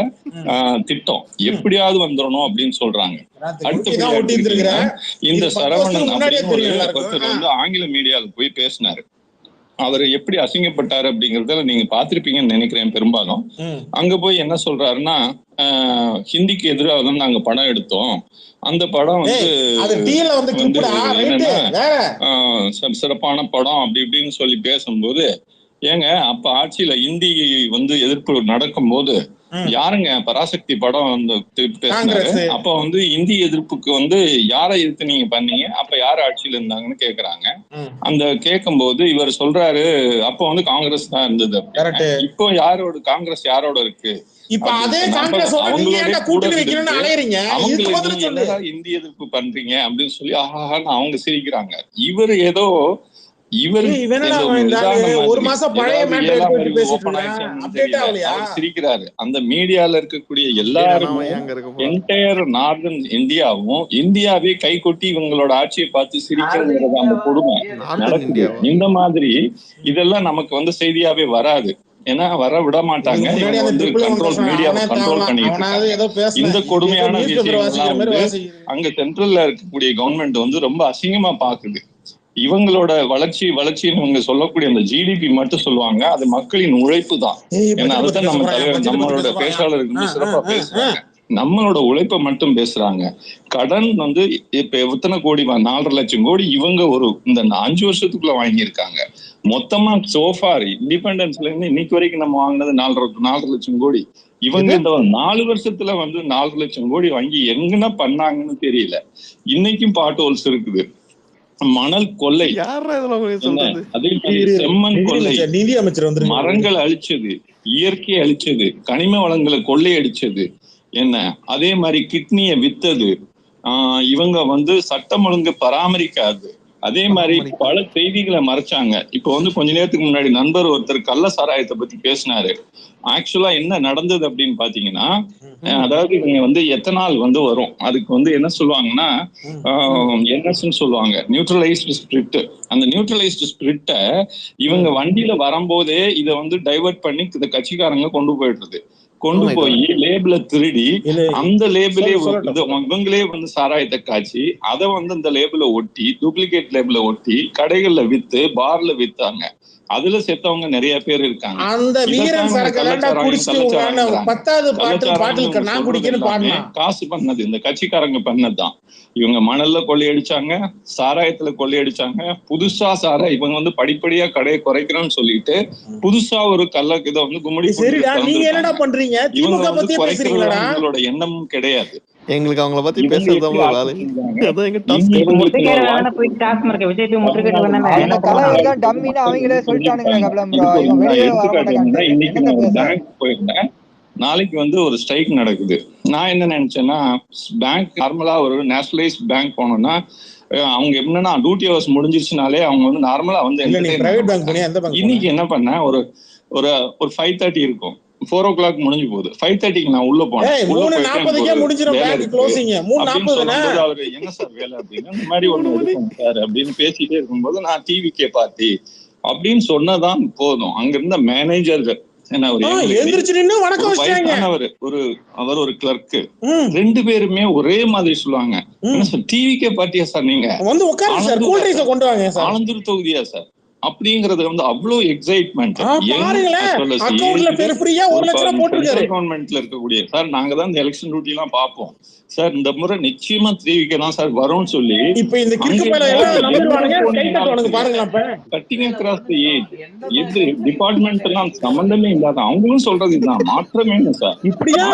திட்டம். எப்படியாவது வந்துடணும் அப்படின்னு சொல்றாங்க. அடுத்து இந்த சரவணன் அப்படின்னு ஒருத்தர் வந்து ஆங்கில மீடியால போய் பேசினாரு. அவர் எப்படி அசிங்கப்பட்டாரு அப்படிங்கறத நீங்க பாத்திருப்பீங்கன்னு நினைக்கிறேன். பெரும்பாலும் அங்க போய் என்ன சொல்றாருன்னா, ஹிந்திக்கு எதிராக தான் நாங்க படம் எடுத்தோம். அந்த படம் வந்து சிறப்பான படம் அப்படி இப்படின்னு சொல்லி பேசும்போது, ஏங்க அப்ப ஆட்சியில இந்தி வந்து எதிர்ப்பு நடக்கும் போது யாருங்க பராசக்தி படம் வந்து பேசினாரு. அப்ப வந்து இந்தி எதிர்ப்புக்கு வந்து யாரை எதிர்த்து நீங்க பண்ணீங்க, அப்ப யாரு ஆட்சியில இருந்தாங்கன்னு கேக்குறாங்க. அந்த கேட்கும் போது இவர் சொல்றாரு அப்ப வந்து காங்கிரஸ் தான் இருந்தது. இப்போ யாரோட காங்கிரஸ் யாரோட இருக்கு? இப்ப அதே காங்கிரஸ் இந்தி எதிர்ப்பு பண்றீங்க அப்படின்னு சொல்லி ஆஹான்னு அவங்க சிரிக்கிறாங்க. இவர் ஏதோ ஒரு மாசம் சிரிக்கிறாரு. அந்த மீடியால இருக்கக்கூடிய எல்லாருமே என்டையர் நார்தன் இந்தியாவும் இந்தியாவே கை கொட்டி இவங்களோட ஆட்சியை பார்த்து சிரிக்கிறது அந்த கொடுமை நடக்குது. இந்த மாதிரி இதெல்லாம் நமக்கு வந்து செய்தியாவே வராது. ஏன்னா வர விட மாட்டாங்க. கண்ட்ரோல் பண்ணிட்டு இந்த கொடுமையான விஷயங்கள்லாம் வந்து அங்க சென்ட்ரல்ல இருக்கக்கூடிய கவர்மெண்ட் வந்து ரொம்ப அசிங்கமா பாக்குது. இவங்களோட வளர்ச்சின்னு இவங்க சொல்லக்கூடிய அந்த ஜிடிபி மட்டும் சொல்லுவாங்க, அது மக்களின் உழைப்பு தான். ஏன்னா அதுதான் நம்ம தலைவர் நம்மளோட பேச்சாளருக்கு சிறப்பா பேசுறாங்க. நம்மளோட உழைப்பை மட்டும் பேசுறாங்க. கடன் வந்து இப்ப எத்தனை கோடி 4.5 லட்சம் கோடி இவங்க இந்த 5 வருஷத்துக்குள்ள வாங்கியிருக்காங்க. மொத்தமா சோஃபார் இண்டிபெண்டன்ஸ்ல இருந்து இன்னைக்கு வரைக்கும் நம்ம வாங்கினது 4.5 லட்சம் கோடி. இவங்க இந்த 4 வருஷத்துல வந்து 4 லட்சம் கோடி வாங்கி எங்கன்னா பண்ணாங்கன்னு தெரியல. இன்னைக்கும் பாட் ஹோல்ஸ் இருக்குது, மணல் கொள்ளை, அதே மாதிரி செம்மண் கொள்ளை, நிதி அமைச்சர் வந்து மரங்கள் அழிச்சது, இயற்கையை அழிச்சது, கனிம வளங்களை கொள்ளையடிச்சது என்ன, அதே மாதிரி கிட்னியை வித்தது, இவங்க வந்து சட்டம் ஒழுங்கு பராமரிக்காது, அதே மாதிரி பல செய்திகளை மறைச்சாங்க. இப்ப வந்து கொஞ்ச நேரத்துக்கு முன்னாடி நண்பர் ஒருத்தர் கள்ள சாராயத்தை பத்தி பேசினாரு. ஆக்சுவலா என்ன நடந்தது அப்படின்னு பாத்தீங்கன்னா, அதாவது இவங்க வந்து எத்தனால் வந்து வரும், அதுக்கு வந்து என்ன சொல்லுவாங்கன்னா என்எஸ்ன்னு சொல்லுவாங்க, நியூட்ரலைஸ்டு ஸ்பிரிட். அந்த நியூட்ரலைஸ்டு ஸ்பிரிட்டை இவங்க வண்டியில வரும்போதே இதை வந்து டைவர்ட் பண்ணி இந்த கட்சிக்காரங்க கொண்டு போயிடுறது. கொண்டு போய் லேபிள திருடி அந்த லேபிளே இவங்களே வந்து சாராயத்தை காய்ச்சி அதை வந்து அந்த லேபிள ஒட்டி டூப்ளிகேட் லேபிள ஒட்டி கடைகள்ல வித்து பார்ல வித்தாங்க. அதுல செத்தவங்க நிறைய பேர் இருக்காங்க. அந்த வீரன் காசு பண்ணது இந்த கட்சிக்காரங்க பண்ணதுதான். இவங்க மணல்ல கொள்ளையடிச்சாங்க, சாராயத்துல கொள்ளையடிச்சாங்க. புதுசா இவங்க வந்து படிப்படியா கடையை குறைக்கிறோம்னு சொல்லிட்டு புதுசா ஒரு இதை வந்து கும்மிடி இவங்களோட எண்ணமும் கிடையாது. எங்களுக்கு அவங்கள பத்தி பேசுறது நாளைக்கு வந்து ஒரு ஸ்ட்ரைக் நடக்குது. நான் என்ன நினைச்சேன்னா, பேங்க் நார்மலா ஒரு நேஷனலைஸ் பேங்க் போனோம்னா அவங்க என்னன்னா டியூட்டி ஹவர்ஸ் முடிஞ்சிருச்சுனாலே அவங்க வந்து நார்மலா வந்து இன்னைக்கு என்ன பண்ண ஒரு 5:30 இருக்கும், 4 o'clock முடிஞ்சு போகுது. 5:30க்கு நான் உள்ள போனேன். அவரு என்ன சார் வேலை அப்படின்னு, இந்த மாதிரி ஒண்ணு சார் அப்படின்னு பேசிட்டே இருக்கும்போது நான் டிவிக்கே பார்த்தி அப்படின்னு சொன்னதான் போதும். அங்க இருந்த மேனேஜர்கள் அவர் ஒரு கிளர்க்கு 2 பேருமே ஒரே மாதிரி சொல்லுவாங்க, டிவிக்கே பாத்தியா சார் நீங்க ஆலந்தூர் தொகுதியா சார் அப்படிங்கறது வந்து அவ்வளவு எக்ஸைட்மெண்ட். கவர்மெண்ட்ல இருக்கக்கூடிய சார் நாங்க தான் இந்த எலெக்ஷன் டியூட்டி எல்லாம் பார்ப்போம் சார், இந்த முறை நிச்சயமா டிவிக்கு தான் சார் வரும்னு சொல்லி கட்டிங் அக்ராஸ் தி ஏஜ் இது டிபார்ட்மெண்ட் எல்லாம் சம்பந்தமே இல்லாத அவங்களும் சொல்றது இதுதான், மாற்றமே சார், இப்படிதான்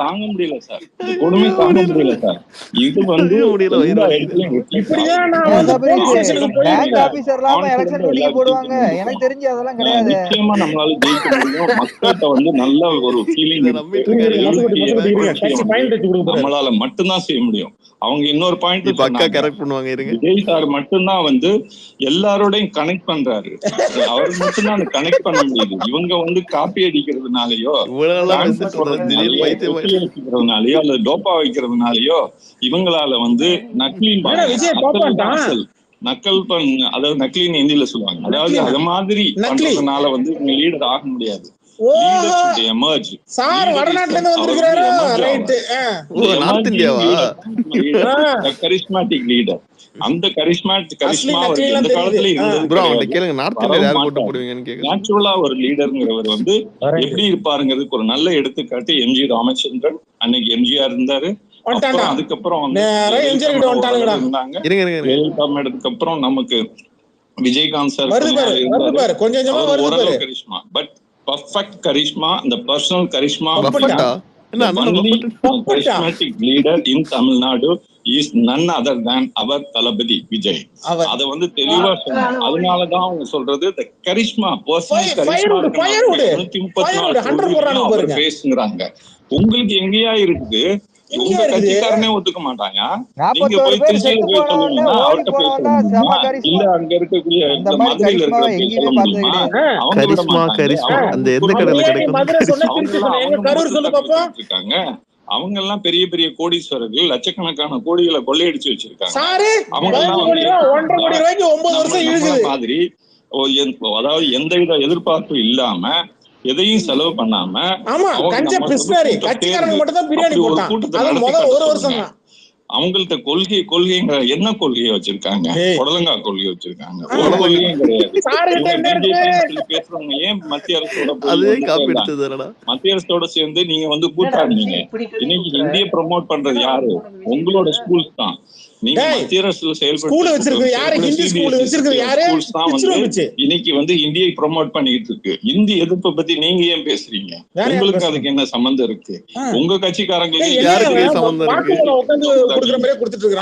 தாங்க முடியல சார், கொடுமை தாங்க முடியல சார். இது வந்து நிச்சயமா நம்மளால ஜெயிக்க முடியும். மக்கள்கிட்ட வந்து நல்ல ஒரு ஃபீலிங் நம்மளால மட்டும்தான் செய்ய முடியும். அவங்க இன்னொரு பாயிண்ட் விஜய் சார் மட்டும்தான் வந்து எல்லாரோடையும் கனெக்ட் பண்றாரு, அவர் மட்டும்தான் அந்த கனெக்ட் பண்ண முடியுது. இவங்க வந்து காப்பி அடிக்கிறதுனாலயோ வைக்கிறதுனாலயோ அல்லது டோப்பா வைக்கிறதுனாலயோ இவங்களால வந்து நக்கல் அதாவது நக்லின்னு ஹிந்தியில சொல்லுவாங்க, அதாவது அது மாதிரி பண்றதுனால வந்து இவங்க லீடர் ஆக முடியாது. கரிஸ்மாட்டிக் லீடர், அந்த கரிஸ்மா எந்த காலத்துல நேச்சுரலா ஒரு லீடர்ங்கிறவர் வந்து எப்படி இருப்பாருங்கிறதுக்கு ஒரு நல்ல எடுத்துக்காட்டு எம்ஜி ராமச்சந்திரன். அன்னைக்கு எம்ஜிஆர் இருந்தாரு, அதுக்கப்புறம் இருந்தாங்க. ஜெயலலிதா மேடத்துக்கு அப்புறம் நமக்கு விஜயகாந்த் சார் ஓரளவு கரிஷ்மா, பட் பர்ஃபெக்ட் கரிஷ்மா, இந்த personal charisma, charismatic leader in Tamil Nadu is none other than our தளபதி விஜய். அத வந்து தெளிவா சொன்னாங்க. அதனாலதான் அவங்க சொல்றது the charisma, personal charisma 134 பேசுறாங்க. உங்களுக்கு எங்கேயா இருக்குது? உங்க கட்சிக்காரனே ஒத்துக்க மாட்டாங்க. நீங்க போய் திருச்சியில போய் சொல்லுவீங்கன்னா அவர்கிட்ட போய் சொல்லுவீங்கன்னா, இல்ல அங்க இருக்கக்கூடிய இந்த மதுரையில இருக்கிற சொல்ல முடியுமா? அவங்க விட மாட்டாங்க. அந்த எந்த கடையில கிடைக்கும்? அவங்க எல்லாம் பெரிய பெரிய கோடீஸ்வரர்கள், லட்சக்கணக்கான கோடிகளை கொள்ளையடிச்சு வச்சிருக்காங்க. அவங்க மாதிரி அதாவது எந்தவித எதிர்பார்ப்பும் இல்லாம எதையும் செலவு பண்ணாம அவங்கள்ட்ட கொள்கைங்கிற என்ன கொள்கையை வச்சிருக்காங்க? புடலங்கா கொள்கை வச்சிருக்காங்க. ஒரு கொள்கையும் கிடையாது. பேசுறவங்க ஏன் மத்திய அரசோட சேர்ந்து நீங்க வந்து கூட்டாடுனீங்க? இன்னைக்கு இந்திய ப்ரமோட் பண்றது யாரு? உங்களோட ஸ்கூல்ஸ் தான். நீங்க மத்திய அரசுல இன்னைக்கு வந்து இந்தியை ப்ரமோட் பண்ணிட்டு இருக்கு. இந்தி எதிர்ப்பை பத்தி நீங்க ஏன் பேசுறீங்க? உங்களுக்கு அதுக்கு என்ன சம்பந்தம் இருக்கு? உங்க கட்சிக்காரங்களுக்கு சம்பந்தம் இருக்கு.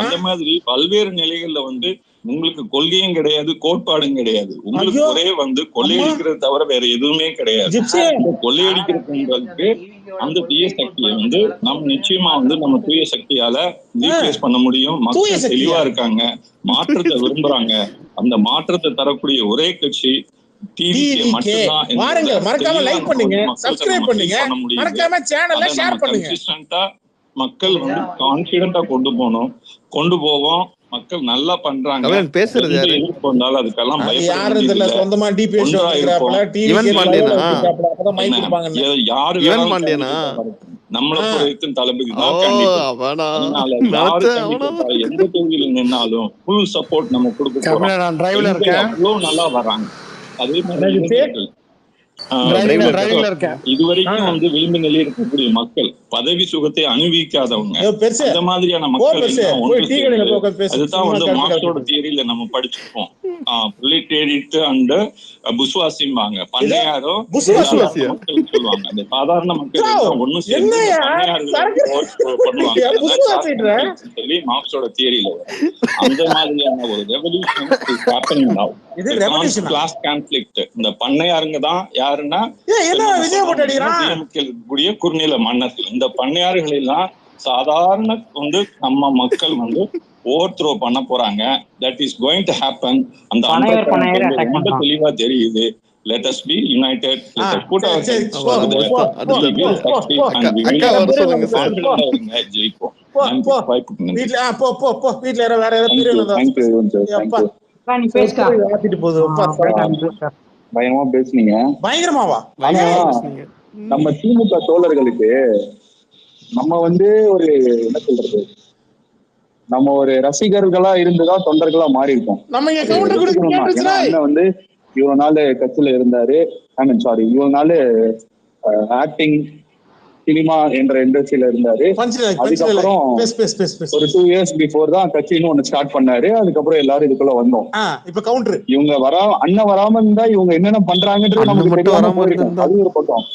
அந்த மாதிரி பல்வேறு நிலைகள்ல வந்து உங்களுக்கு கொள்கையும் கிடையாது, கோட்பாடும் கிடையாது. உங்களுக்கு ஒரே வந்து கொள்ளையடிக்கிறது தவிர வேற எதுவுமே கிடையாது. கொள்ளையடிக்கிறதுக்கு அந்த தீய சக்தியை வந்து நம்ம நிச்சயமா வந்து நம்ம தூய சக்தியால ரீப்ளேஸ் பண்ண முடியும். மக்கள் தெளிவா இருக்காங்க, மாற்றத்தை விரும்புறாங்க. அந்த மாற்றத்தை தரக்கூடிய ஒரே கட்சி டிவிகே மட்டும்தான். மக்கள் வந்து கான்பிடண்டா கொண்டு போவோம். மக்கள் நல்லா பண்றாங்க. பேசுறது வந்தாலும் அதுக்கெல்லாம் நம்மள பொறுக்கும் தளபதி தான். எந்த தொகுதியில நின்னாலும் ஃபுல் சப்போர்ட் நம்ம கொடுக்க நல்லா வர்றாங்க. அதே மாதிரி இதுவரைக்கும் வந்து விளிம்பு நிலையில் இருக்கக்கூடிய மக்கள், பதவி சுகத்தை அனுபவிக்காதவங்க, அந்த மாதிரியான மக்கள் அதுதான் வந்து மார்க்ஸோட தியரியில நம்ம படிச்சிருப்போம். புலிட்டேரிட்டு அண்ட் புஸ்வாசிம்பாங்க. பண்ணையாரோ மக்கள் சொல்லுவாங்க. அந்த சாதாரண மக்கள் ஒன்னும் சேர்ந்து சொல்லி மார்க்ஸோட தியரியில அந்த மாதிரியான ஒரு ரெவல்யூஷன் கிளாஸ் கான்ஃபிளிக்ட். இந்த பண்ணையாருங்க தான் யாருன்னா குறுநில மன்னர்கள். இந்த பண்ணையாறுகள் எல்லாம் சாதாரண வந்து நம்ம மக்கள் வந்து ஓவர் த்ரோ பண்ண போறாங்க. That is going to happen. அந்த ரொம்ப தெளிவா தெரியுது. Let us be united. Let us put our heads together. பயங்கரமா பேசுனீங்க. நம்ம திமுக தோழர்களுக்கு நம்ம வந்து ஒரு என்ன சொல்றது, நம்ம ஒரு ரசிகர்களா இருந்துதான் தொண்டர்களா மாறி இருக்கோம். வந்து இவ்வளவு நாள் கட்சியில இருந்தாரு, இவ்வளவு நாள் ஆக்டிங் சினிமா என்ற இண்டஸ்ட்ரியில இருந்தாரு. அதுக்கப்புறம் ஒரு 2 years பிஃபோர் தான் கட்சின்னு ஒண்ணு ஸ்டார்ட் பண்ணாரு. அதுக்கப்புறம் எல்லாரும் இதுக்குள்ள வந்தோம். இவங்க அண்ணன் வராம இருந்தா இவங்க என்னென்ன பண்றாங்கன்றது நமக்கு தெரியாம போயிருக்கும். அது ஒரு பக்கம்.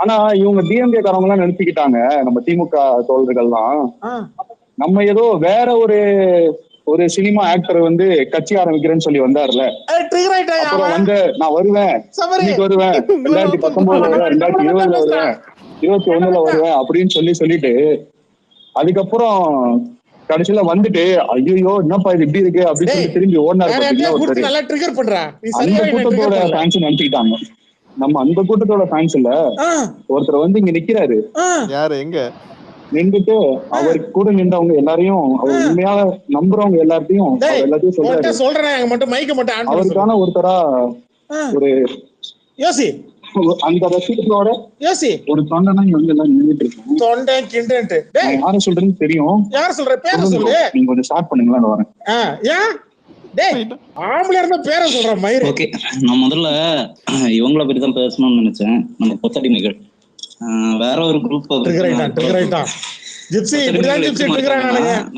ஆனா இவங்க டிஎம்கே காரங்க எல்லாம் நினைச்சுக்கிட்டாங்க, நம்ம திமுக தோழர்கள்லாம் நம்ம ஏதோ வேற ஒரு சினிமா ஆக்டர் வந்து கட்சி ஆரம்பிக்கிறேன்னு சொல்லி வந்தாருல, அப்புறம் வந்து நான் வருவேன், இன்னைக்கு வருவேன், 2019 வருவேன், 2020 வருவேன், 2021 வருவேன் அப்படின்னு சொல்லிட்டு அதுக்கப்புறம் கடைசியில வந்துட்டு ஐயோ என்னப்பா இது இப்படி இருக்கு அப்படின்னு சொல்லி திரும்பி ஓடினாரு. அந்த கூட்டத்தோட ஃபேன்ஸ் நினைச்சுக்கிட்டாங்க. நம்ம அந்த கூட்டத்தோட ஃபேன்ஸ் இல்ல, ஒருத்தர் வந்து இங்க நிக்கிறாரு. யாரு? எங்க நின்றுட்டு அவர் கூட நின்றவங்க எல்லாரையும், அவர் உண்மையாக நம்புறவங்க எல்லாத்தையும் சொல்றாரு. அவருக்கான ஒருத்தரா ஒரு அந்த ரசிகர்களோட ஒரு தொண்டனா இவங்க எல்லாம் நின்றுட்டு இருக்கோம். யார சொல்றேன்னு தெரியும். நீங்க கொஞ்சம் ஸ்டார்ட் பண்ணுங்களா, வரேன். நான் முதல்ல இவங்கள பத்தி தான் பேசணும்னு நினைச்சேன். நம்ம கொத்தடிமைகள் வேற ஒரு குரூப்.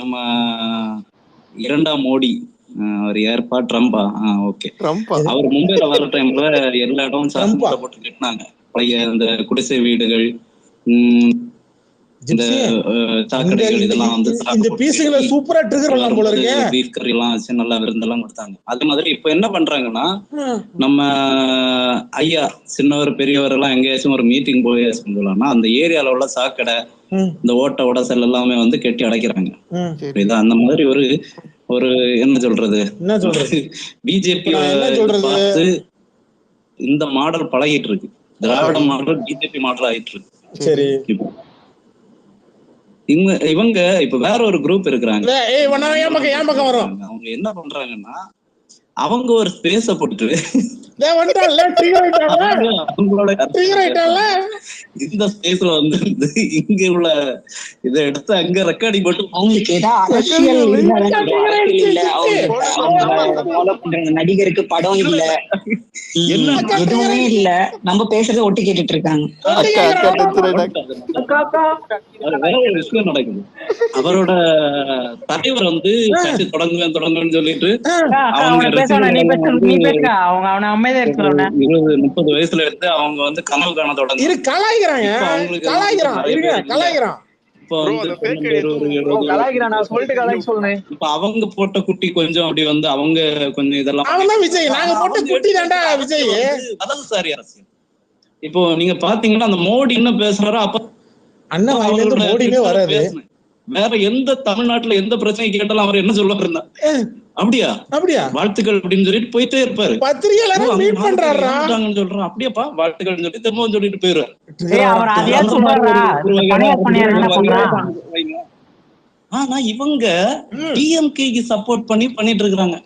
நம்ம 2ஆம் மோடி அவர் யாருப்பா, ட்ரம்பா? ஓகே. அவர் மும்பைல வர டைம்ல எல்லா இடமும் சாப்பிட போட்டு கட்டினாங்க. பழைய இந்த குடிசை வீடுகள், இந்த சாக்கடைகள் இதெல்லாம் வந்து பீஃப் கறி எல்லாம் வச்சு நல்லா விருந்தெல்லாம் கொடுத்தாங்க. அதே மாதிரி இப்ப என்ன பண்றாங்கன்னா, நம்ம ஐயா சின்னவர் பெரியவர் எல்லாம் எங்கேயாச்சும் ஒரு மீட்டிங் போய் சொல்லலாம்னா அந்த ஏரியால உள்ள சாக்கடை, இந்த ஓட்ட உடசல் எல்லாமே வந்து கெட்டி அடைக்கிறாங்க. அந்த மாதிரி ஒரு ஒரு என்ன சொல்றது, பிஜேபி பார்த்து இந்த மாடல் பழகிட்டு இருக்கு. திராவிட மாடல் பிஜேபி மாடல் ஆயிட்டு இருக்கு. சரி, இவங்க இப்ப வேற ஒரு குரூப் இருக்கிறாங்க. அவங்க என்ன பண்றாங்கன்னா, அவங்க ஒரு ஸ்பேஸ போட்டு இந்த ஸ்பேஸ்ல வந்து இங்க உள்ள இதை எடுத்து அங்க ரெக்கார்டிங் போட்டு அவங்களுக்கு ஏதாவது அரசியல் இல்ல, நடிகருக்கு படம் இல்ல, எதுவுமே இல்ல, நம்ம பேசுறத ஒட்டி கேட்டுட்டு இருக்காங்க. விஷயம் நடக்குது. அவரோட தலைவர் வந்து கட்சி தொடங்குவேன்னு சொல்லிட்டு அவங்க 20-30 வயசுல எடுத்து அவங்க வந்து கனவு காண தொடங்க. இப்ப அவங்க போட்ட குட்டி கொஞ்சம் அப்படி வந்து அவங்க கொஞ்சம் இதெல்லாம் வலதுசாரி அரசியல். இப்போ நீங்க பாத்தீங்கன்னா அந்த மோடி என்ன பேசுறாரோ அப்ப வேற எந்த தமிழ்நாட்டுல எந்த பிரச்சனை கேட்டாலும் அவர் என்ன சொல்லுவாரு, அப்படியா வாழ்த்துக்கள் அப்படின்னு சொல்லிட்டு போயிட்டே இருப்பாரு. சொல்றான் அப்படியாப்பா வாழ்த்துக்கள் சொல்லிட்டு திரும்பவும் சொல்லிட்டு போயிருவாரு. ஆனா இவங்க டிஎம்கேக்கு சப்போர்ட் பண்ணிட்டு இருக்காங்க.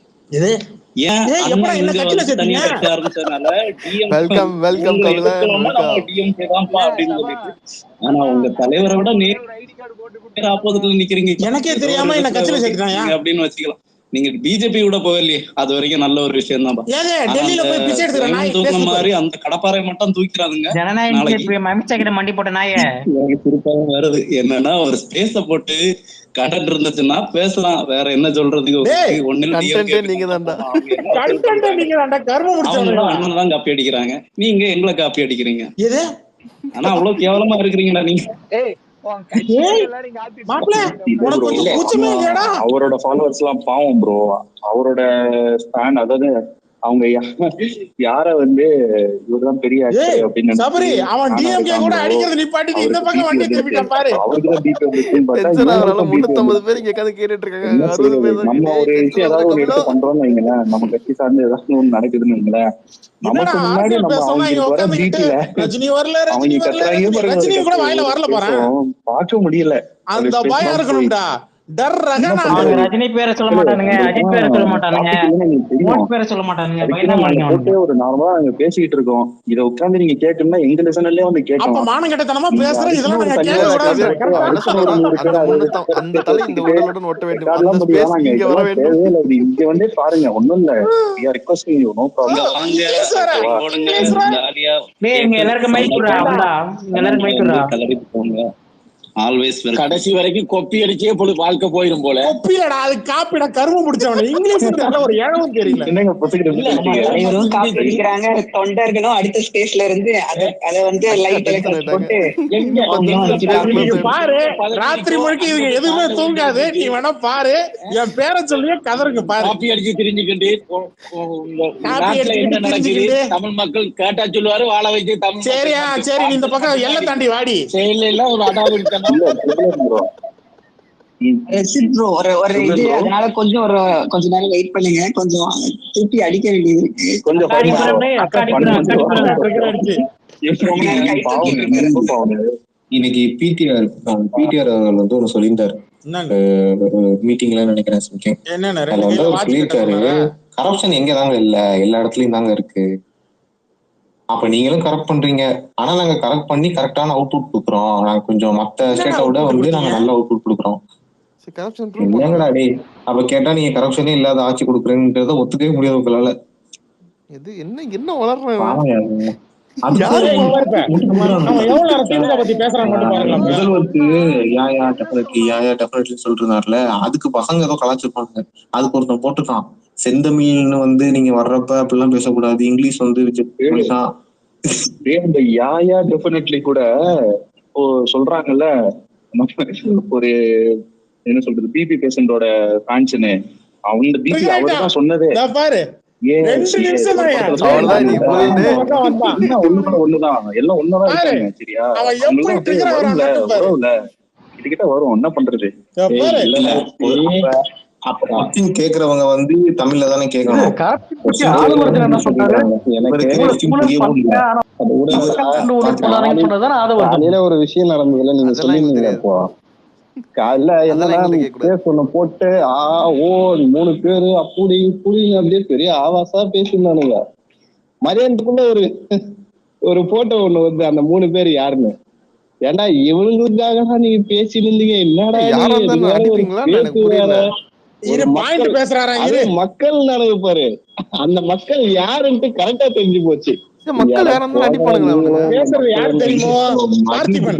ஆனா உங்க தலைவரை விட ஆப்போசிட்ல நிக்கிறீங்க. எனக்கே தெரியாம என்ன கட்சியில சேர்த்துட்டாங்க அப்படின்னு வச்சுக்கலாம். நீங்க பிஜேபி கூட போகலையே, அது வரைக்கும் நல்ல ஒரு விஷயம் தான். மாதிரி அந்த கடப்பாறை மட்டும் தூக்கிறாங்க. வருது என்னன்னா, ஒரு ஸ்பேஸ போட்டு கண்டென்ட் இருந்துச்சுன்னா பேசலாம், வேற என்ன சொல்றதுக்கு அண்ணன் தான் காப்பி அடிக்கிறாங்க, நீங்க எங்களை காப்பி அடிக்கிறீங்க. ஆனா அவ்வளவு கேவலமா இருக்கிறீங்களா நீங்க? அவரோட ஃபாலோவர்ஸ் எல்லாம் பாவம் ப்ரோ. அவரோட ஃபேன், அதாவது அவங்க யார வந்து இவர்தான் பெரிய அப்படின்னு நம்ம ஒரு விஷயம் ஏதாவது ஒரு எடுத்து பண்றோம்னு வைங்களேன், நம்ம கட்சி சார்ந்து ஏதாவது ஒண்ணு நடக்குதுன்னு வைங்களேன், நமக்கு முன்னாடி நம்ம அவங்களுக்கு வர பீட்ல அவங்க கத்துறாங்க பார்க்க முடியல. அந்த பயம் இருக்கணும்டா. ரஜினி பேரை சொல்ல மாட்டானுங்க, அஜித் பேரை சொல்ல மாட்டானுங்க, பேரை சொல்ல மாட்டானுங்க. ஒரு நார்மலா நாங்க பேசிட்டு இருக்கோம், இத உட்கார்ந்து நீங்க கேட்டோம்னா எங்க லெசன்லயே வந்து கேட்கலாம். மானங்கட்டத்தனமா பேசுற இதெல்லாம் இங்க வந்து பாருங்க, ஒண்ணும் இல்ல, எல்லாருக்கும் கடைசி வரைக்கும் கொப்பி அடிச்சே வாழ்க்கை போயிடும் போல. கொப்பிலடா, அது காப்பிட கரும முடிச்சவன இங்கிலீஷ் ஒரு ஏழவும் தெரியல. தொண்டர்களும் அடுத்த ஸ்பேஸ்ல இருந்து அத வந்து பாரு, ராத்திரி முழுக்க இதுங்க எதுவுமே தூங்காது. நீ வேணா பாரு, என் பேரை சொல்லியே கதருங்க பாரு. காப்பி அடிச்சு தெரிஞ்சுக்கிட்டு என்ன நடக்குது தமிழ் மக்கள் கேட்டா சொல்லுவாரு, வாழ வச்சு தமிழ். சரியா சரி, நீ இந்த பக்கம் எல்லாம் தாண்டி வாடி. செயல ஒரு அடாவடி அதனால கொஞ்சம் கொஞ்ச நேரம் வெயிட் பண்ணுங்க, கொஞ்சம் தூக்கி அடிக்க வேண்டியது இருக்கு. இன்னைக்கு பிடிஆர் வந்து ஒண்ணு சொல்லியிருந்தாரு மீட்டிங்ல, நினைக்கிறேன் சொல்லியிருக்காரு, கரப்ஷன் எங்க தாங்க இல்ல, எல்லா இடத்துலயும் தாங்க இருக்கு. அப்ப நீங்களும் கரெக்ட் பண்றீங்க, ஆனா நாங்க கரெக்ட் பண்ணி கரெக்டான அவுட்புட் கொடுக்குறோம். நாங்க கொஞ்சம் மத்த ஸ்டேட்டை விட வந்து நாங்க நல்ல அவுட்புட் கொடுக்குறோம். இல்லங்கடா டே, அப்ப கேட்டா நீங்க கரப்ஷனே இல்லாத ஆட்சி கொடுக்குறேன்றத ஒத்துக்கவே முடியாது உங்களால. என்ன வளர்றாங்க. முதல்வருக்கு யாயா டெஃபினெட்லி சொல்றாருல, அதுக்கு பசங்க ஏதோ கலாச்சிருப்பாங்க. அதுக்கு ஒருத்தன் போட்டுருக்கான், செந்தமிழ்னு வந்து நீங்க வர்றப்ப அப்படிலாம் பேசக்கூடாது, இங்கிலீஷ் வந்து இந்த யாயா டெஃபினெட்லி கூட இப்போ சொல்றாங்கல்ல, ஒரு என்ன சொல்றது பிபி பேஷண்டோட ஃபேன்ஸ்னு, அவங்க பிபி அவர் தான் சொன்னதே. ஒண்ணுதான் எல்லாம் ஒண்ணுதான் இருக்காங்க. சரியா, உறவுல கிட்ட வரும், என்ன பண்றது? கேக்குறவங்க வந்து தமிழ்ல தானே கேட்கணும். காலையில ஒரு விஷயம் நடந்ததுல நீங்க சொல்லிருந்தீங்க. இப்போ காலைல என்ன போட்டு ஓ 3 பேரு அப்படி இப்படின்னு அப்படியே பெரிய ஆவாசா பேசியிருந்தானுங்க. மதியானத்துக்குள்ள ஒரு போட்டோ ஒண்ணு வந்து அந்த 3 பேர் யாருன்னு, ஏன்னா இவங்களுக்காக நீங்க பேசிட்டு இருந்தீங்க. என்னடா மக்கள் நினைவு பாரு, அந்த மக்கள் யாருன்ட்டு கரெக்டா தெரிஞ்சு போச்சு. மக்கள் யாரும் அடிப்பானுங்களா? பேசுறது யாரு தெரியுமோ? பார்த்திபன்.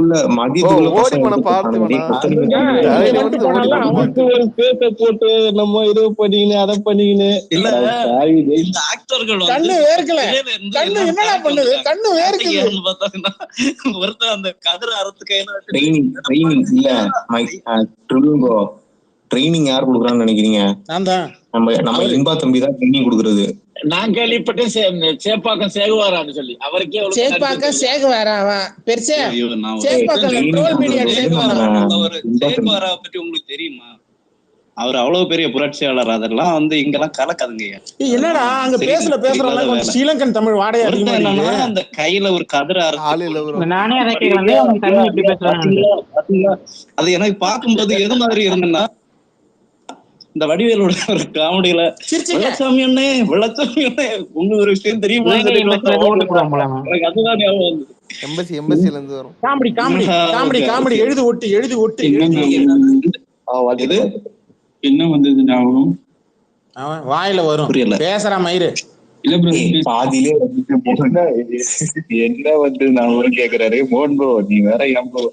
போட்டு நம்ம இது பண்ணிக்கின்னு அதை பண்ணிக்கின்னு கண்ணு வேர்க்கல. கண்ணு என்னடா பண்ணுது? கண்ணு வேர்க்குது. ஒருத்தர் அந்த கதிர அறுத்துக்கு ட்ரைனிங் யார் கொடுக்குறான்னு நினைக்கிறீங்க? நம்ம இன்பா தம்பி தான் ட்ரைனிங் கொடுக்கறது. நான் கேள்விப்பட்டேன் சேப்பாக்கம் சேகுவாரான்னு சொல்லி. அவருக்கே சேப்பாக்கம் சேகுவாரா பெருசா சேகுவாரா பத்தி உங்களுக்கு தெரியுமா? அவர் அவ்வளவு பெரிய புரட்சியாளர். அதெல்லாம் வந்து இங்கெல்லாம் கலக்காதுங்க. என்னடா அங்க பேசுறவங்க ஸ்ரீலங்கன் தமிழ் வாடையா என்னன்னா அந்த கையில ஒரு கதிர அது எனக்கு பார்க்கும்போது எது மாதிரி இருந்ததுன்னா, இந்த வடிவேலோட ஒரு காமெடியில வெள்ளச்சாமி அண்ணே உங்களுக்கு ஒரு விஷயம் தெரியுமா? அதுதான் ஞாபகம் வந்து எம்பசில இருந்து வரும். காமெடி எழுதி ஒட்டி என்ன வந்தது ஞாபகம்? வாயில வரும் பேசுற மயிறு இல்ல ப்ரோ, பாதியிலே என்ன வந்து நான் ஒரு கேக்குறாரு மோகன் ப்ரோ, நீ வேற ஏன் ப்ரோ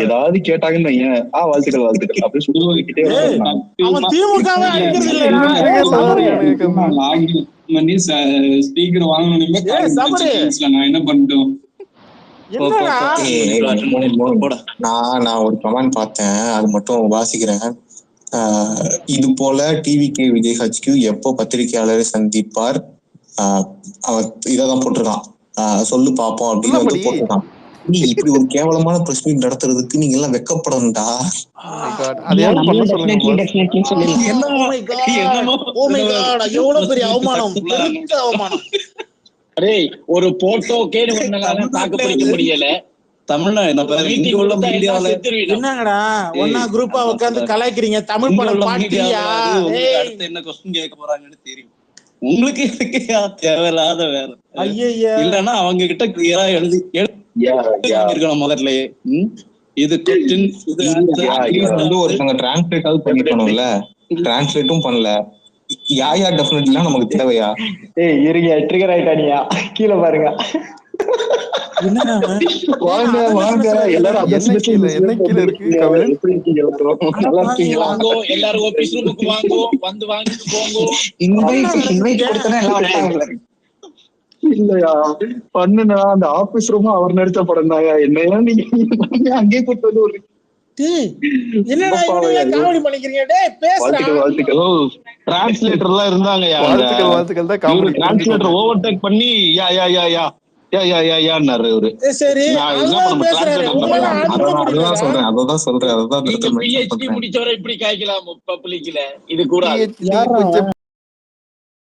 ஏதாவது கேட்டாங்கன்னு வாழ்த்துக்கள் அப்படி சொல்லிக்கிட்டே ஸ்பீக்கர் வாங்கணும். நான் என்ன பண்ணிட்டோம்? நான் ஒரு கமெண்ட் பார்த்தேன், அது மட்டும் வாசிக்கிறேன். இது போல டிவிகே விஜய் ஹச்கியூ எப்போ பத்திரிகையாளரை சந்திப்பார், அவர் இதான் போட்டிருக்கான், சொல்லு பாப்போம் அப்படின்னு வந்து போட்டிருக்கான். நீ இப்படி ஒரு கேவலமான பிரஸ் மீட் நடத்துறதுக்கு நீங்க எல்லாம் வெக்கப்படணும்டா. ஒரு போட்டோக்கே தாக்கு பிடிக்க முடியல. என்னங்கடா ஒன்னா குரூப்பா உட்கார்ந்து கலாய்க்கிறீங்க? தமிழ் படம் பாத்தியா? என்ன கொஸ்டின் கேட்க போறாங்கன்னு தெரியும் உங்களுக்கு. தேவையில்லாத வேற இல்லன்னா அவங்க கிட்ட கிளியரா எழுதி இருக்கணும் முதல்லயே. இது கொஸ்டின் வந்து ஒருத்தங்க டிரான்ஸ்லேட்டாவது பண்ணிக்கணும்ல, டிரான்ஸ்லேட்டும் பண்ணல. யாயா டெஃபினெட்லாம் நமக்கு தேவையா? இருங்க, ட்ரிகர் ஆயிட்டானியா? கீழே பாருங்க. எல்லாரும் ஆபீஸ் ரூமுக்கு வாங்கோ, வந்து வாங்கிட்டு போங்கோ. இல்லையா பண்ணுனா அந்த ஆபீஸ் ரூம் அவர் நடிச்ச படம் தாயா. என்னையா நீங்க அங்கே கூட்டு வந்து ஒரு டிரான்ஸ்லேட்டர் எல்லாம் இருந்தாங்க. டிரான்ஸ்லேட்டர் ஓவர்டேக் பண்ணி முடிச்சவரை இப்படி காய்க்கலாம் பப்ளிக்ல. இது கூட